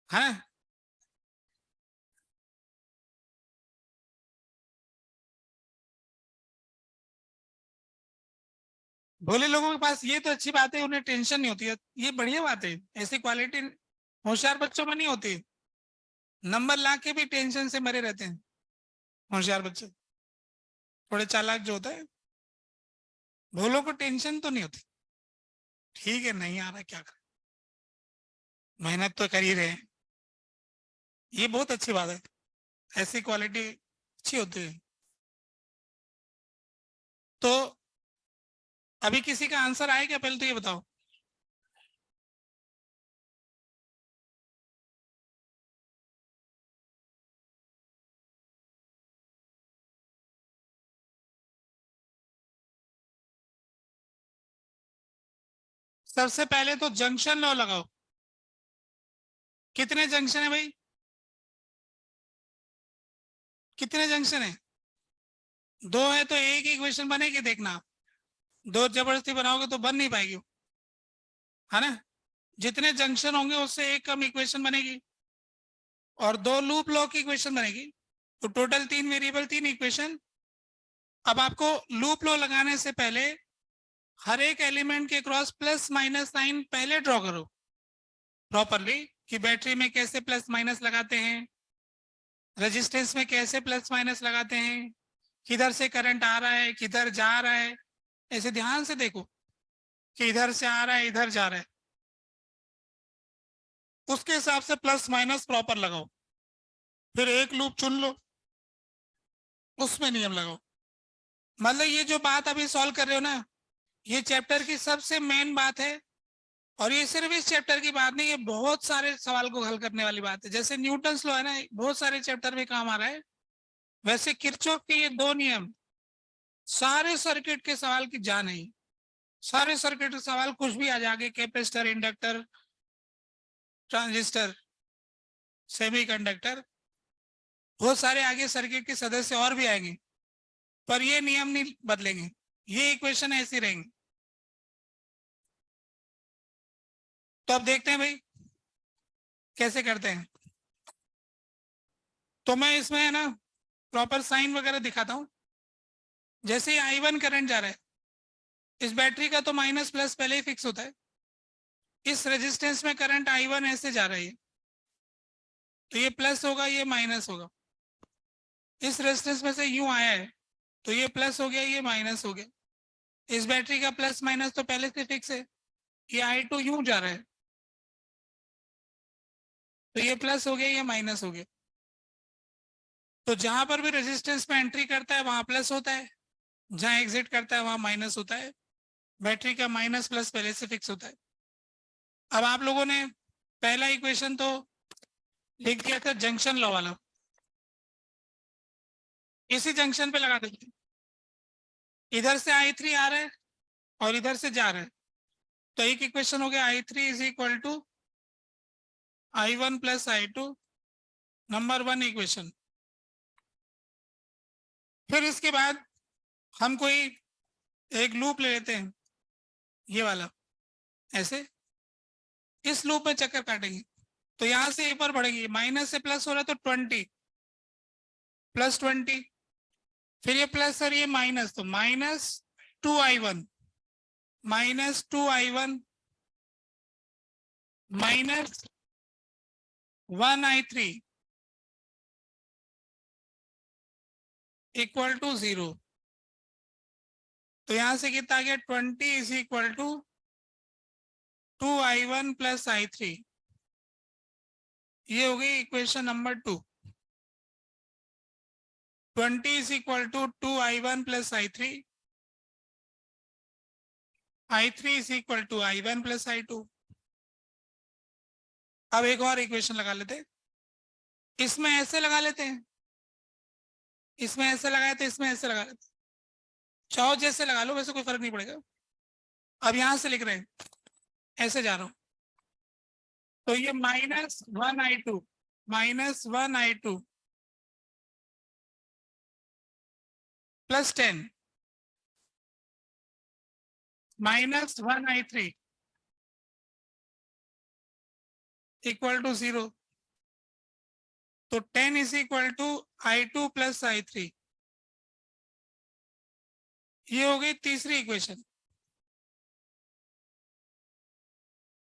हाँ, भोले लोगों के पास ये तो अच्छी बात है, उन्हें टेंशन नहीं होती है। ये बढ़िया बात है, ऐसी क्वालिटी होशियार बच्चों में नहीं होती। नंबर ला के भी टेंशन से मरे रहते हैं होशियार बच्चे। थोड़े चालाक जो होता है, भोलों को टेंशन तो नहीं होती। ठीक है, नहीं आ रहा क्या करें, मेहनत तो कर ही रहे हैं। ये बहुत अच्छी बात है, ऐसी क्वालिटी अच्छी होती है। तो अभी किसी का आंसर आया क्या, पहले तो ये बताओ। सबसे पहले तो जंक्शन लॉ लगाओ। कितने जंक्शन है भाई? कितने जंक्शन है? दो है तो एक इक्वेशन बनेगी, देखना। दो जबरदस्ती बनाओगे तो बन नहीं पाएगी, है ना। जितने जंक्शन होंगे उससे एक कम इक्वेशन बनेगी, और दो लूप लॉ की इक्वेशन बनेगी। तो टोटल 3 वेरिएबल 3 इक्वेशन। अब आपको लूप लॉ लगाने से पहले हर एक एलिमेंट के क्रॉस प्लस माइनस साइन पहले ड्रॉ करो प्रॉपरली, कि बैटरी में कैसे प्लस माइनस लगाते हैं, रेजिस्टेंस में कैसे प्लस माइनस लगाते हैं, किधर से करंट आ रहा है किधर जा रहा है। ऐसे ध्यान से देखो कि इधर से आ रहा है इधर जा रहा है, उसके हिसाब से प्लस माइनस प्रॉपर लगाओ। फिर एक लूप चुन लो, उसमें नियम लगाओ। मतलब ये जो बात अभी सॉल्व कर रहे हो ना, ये चैप्टर की सबसे मेन बात है। और ये सिर्फ इस चैप्टर की बात नहीं, ये बहुत सारे सवाल को हल करने वाली बात है। जैसे न्यूटन्स लॉ है ना, बहुत सारे चैप्टर में काम आ रहा है। वैसे किरचॉफ के ये दो नियम सारे सर्किट के सवाल की जान है। सारे सर्किट के सवाल कुछ भी आ जाएंगे, कैपेसिटर, इंडक्टर, ट्रांजिस्टर, सेमीकंडक्टर, बहुत सारे आगे सर्किट के सदस्य और भी आएंगे, पर ये नियम नहीं बदलेंगे, ये इक्वेशन ऐसी रहेंगी। तो अब देखते हैं भाई कैसे करते हैं। तो मैं इसमें है ना प्रॉपर साइन वगैरह दिखाता हूँ। जैसे ही I1 करंट जा रहा है, इस बैटरी का तो माइनस प्लस पहले ही फिक्स होता है। इस रेजिस्टेंस में करंट I1 ऐसे जा रहा है, तो ये प्लस होगा ये माइनस होगा। इस रेजिस्टेंस में से यूं आया है, तो ये प्लस हो गया ये माइनस हो गया। इस बैटरी का प्लस माइनस तो पहले से फिक्स है, ये I2 यूं जा रहा है, तो ये प्लस हो गया ये माइनस हो गया। तो जहां पर भी रेजिस्टेंस में एंट्री करता है वहां प्लस होता है, जहां एग्जिट करता है वहां माइनस होता है। बैटरी का माइनस प्लस पहले से फिक्स होता है। अब आप लोगों ने पहला इक्वेशन तो लिख दिया था जंक्शन लॉ वाला, इसी जंक्शन पे लगा देते। इधर से I3 आ रहा है और इधर से जा रहा है, तो एक इक्वेशन हो गया I3 is equal to I1 plus I2, number 1 equation. फिर इसके बाद हम कोई एक लूप ले लेते हैं, ये वाला, ऐसे इस लूप में चक्कर काटेंगे। तो यहां से ऊपर बढ़ेगी, माइनस से प्लस हो रहा है तो 20 प्लस 20, फिर ये प्लस और ये माइनस, तो minus 2i1 minus 2i1 minus 1i3 equal to 0। तो यहां से कितना आ गया 20 is equal to 2i1 plus i3। ये हो गई equation number 2। 20 is equal to 2i1 plus i3, i3 is equal to i1 plus i2। अब एक और इक्वेशन लगा लेते हैं, इसमें ऐसे लगा लेते हैं, इसमें ऐसे लगाए तो इसमें ऐसे लगा लेते हैं, चाहो जैसे लगा लो, वैसे कोई फर्क नहीं पड़ेगा। अब यहां से लिख रहे हैं, ऐसे जा रहा हूं, तो ये -1i2 -1i2 plus 10 -1i3 equal to 0। तो 10 is equal to i2 plus i3। ये हो गई तीसरी इक्वेशन।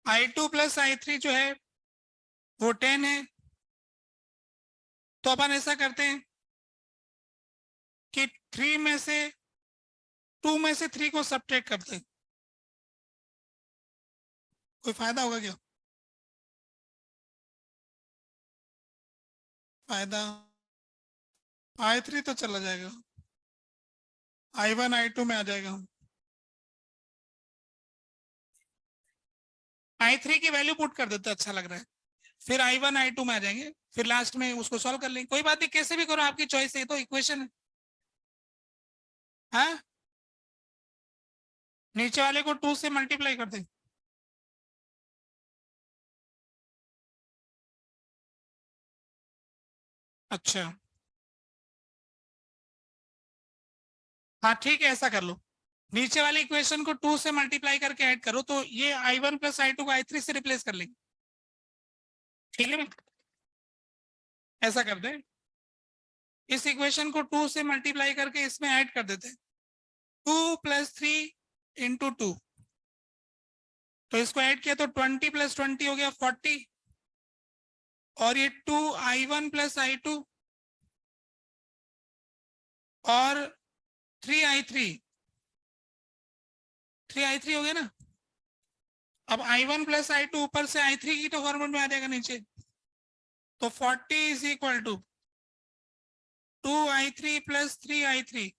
i2 प्लस i3 जो है वो 10 है। तो अपन ऐसा करते हैं कि 3 में से 2 में से 3 को सब्ट्रैक्ट करते हैं। कोई फायदा होगा क्या? फायदा i3 तो चला जाएगा, i1 i2 में आ जाएगा। i3 की वैल्यू पुट कर देते, अच्छा लग रहा है, फिर i1 i2 में आ जाएंगे, फिर लास्ट में उसको सॉल्व कर लेंगे। कोई बात नहीं, कैसे भी करो, आपकी चॉइस है, तो इक्वेशन है। हाँ, नीचे वाले को 2 से मल्टीप्लाई कर दे। अच्छा, हाँ ठीक है, ऐसा कर लो, नीचे वाली इक्वेशन को 2 से मल्टीप्लाई करके ऐड करो, तो ये i1 प्लस i2 को i3 से रिप्लेस कर लेंगे। ठीक है, ऐसा कर दे, इस इक्वेशन को 2 से मल्टीप्लाई करके इसमें ऐड कर देते, 2 प्लस 3 इंटू 2, तो इसको ऐड किया तो 20 प्लस 20 हो गया 40, और ये 2i1 प्लस i2 और 3i3 हो गया ना। अब i1 प्लस i2 ऊपर से i3 की तो फॉर्मेट में आ जाएगा नीचे, तो 40 is equal to 2i3 plus 3i3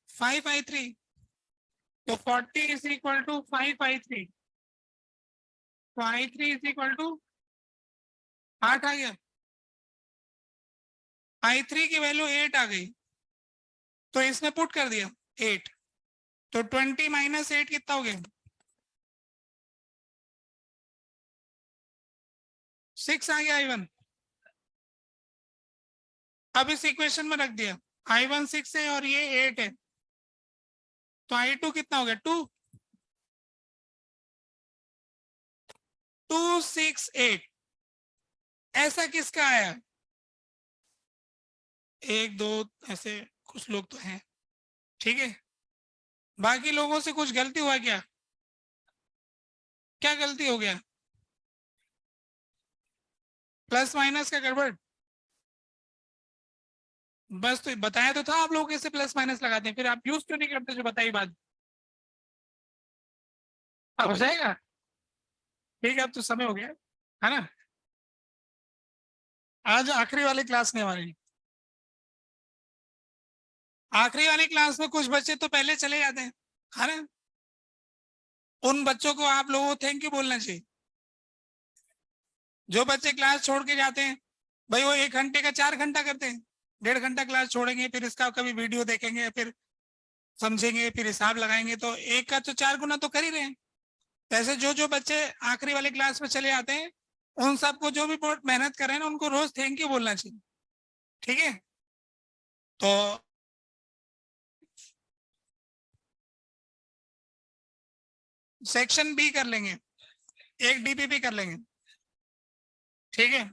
5i3, तो 40 इज इक्वल टू 5i3, तो i3 इज इक्वल टू 8 आ गया, i3 की वैल्यू 8 आ गई, तो इसमें पुट कर दिया 8, तो 20 माइनस 8 कितना हो गया 6 आ गया i1। अब इस इक्वेशन में रख दिया, i1 6 है और ये 8 है, तो i2 कितना हो गया 2, 268। ऐसा किसका आया? एक दो ऐसे कुछ लोग तो हैं, ठीक है, बाकी लोगों से कुछ गलती हुआ क्या? क्या गलती हो गया? प्लस माइनस का गड़बड़? बस तो बताया तो था आप लोग कैसे प्लस माइनस लगाते हैं, फिर आप यूज क्यों नहीं करते जो बताई बात? अब हो जाएगा, ठीक है, अब तो समय हो गया है ना। आज आखिरी वाली क्लास नहीं हमारी, आखिरी वाली क्लास में कुछ बच्चे तो पहले चले जाते हैं, है ना। उन बच्चों को आप लोगों को थैंक यू बोलना चाहिए। जो बच्चे क्लास छोड़ के जाते हैं, भाई वो 1 घंटे का 4 घंटा करते हैं, 1.5 घंटा क्लास छोड़ेंगे, फिर इसका कभी वीडियो देखेंगे, फिर समझेंगे, फिर हिसाब लगाएंगे, तो एक का तो 4 गुना तो कर ही रहे हैं। ऐसे जो जो बच्चे आखिरी वाले क्लास में चले जाते हैं, उन सबको जो भी बहुत मेहनत कर रहे हैं ना, उनको रोज थैंक यू बोलना चाहिए, ठीक है। तो सेक्शन बी कर लेंगे, एक डीपीपी कर लेंगे, ठीक है।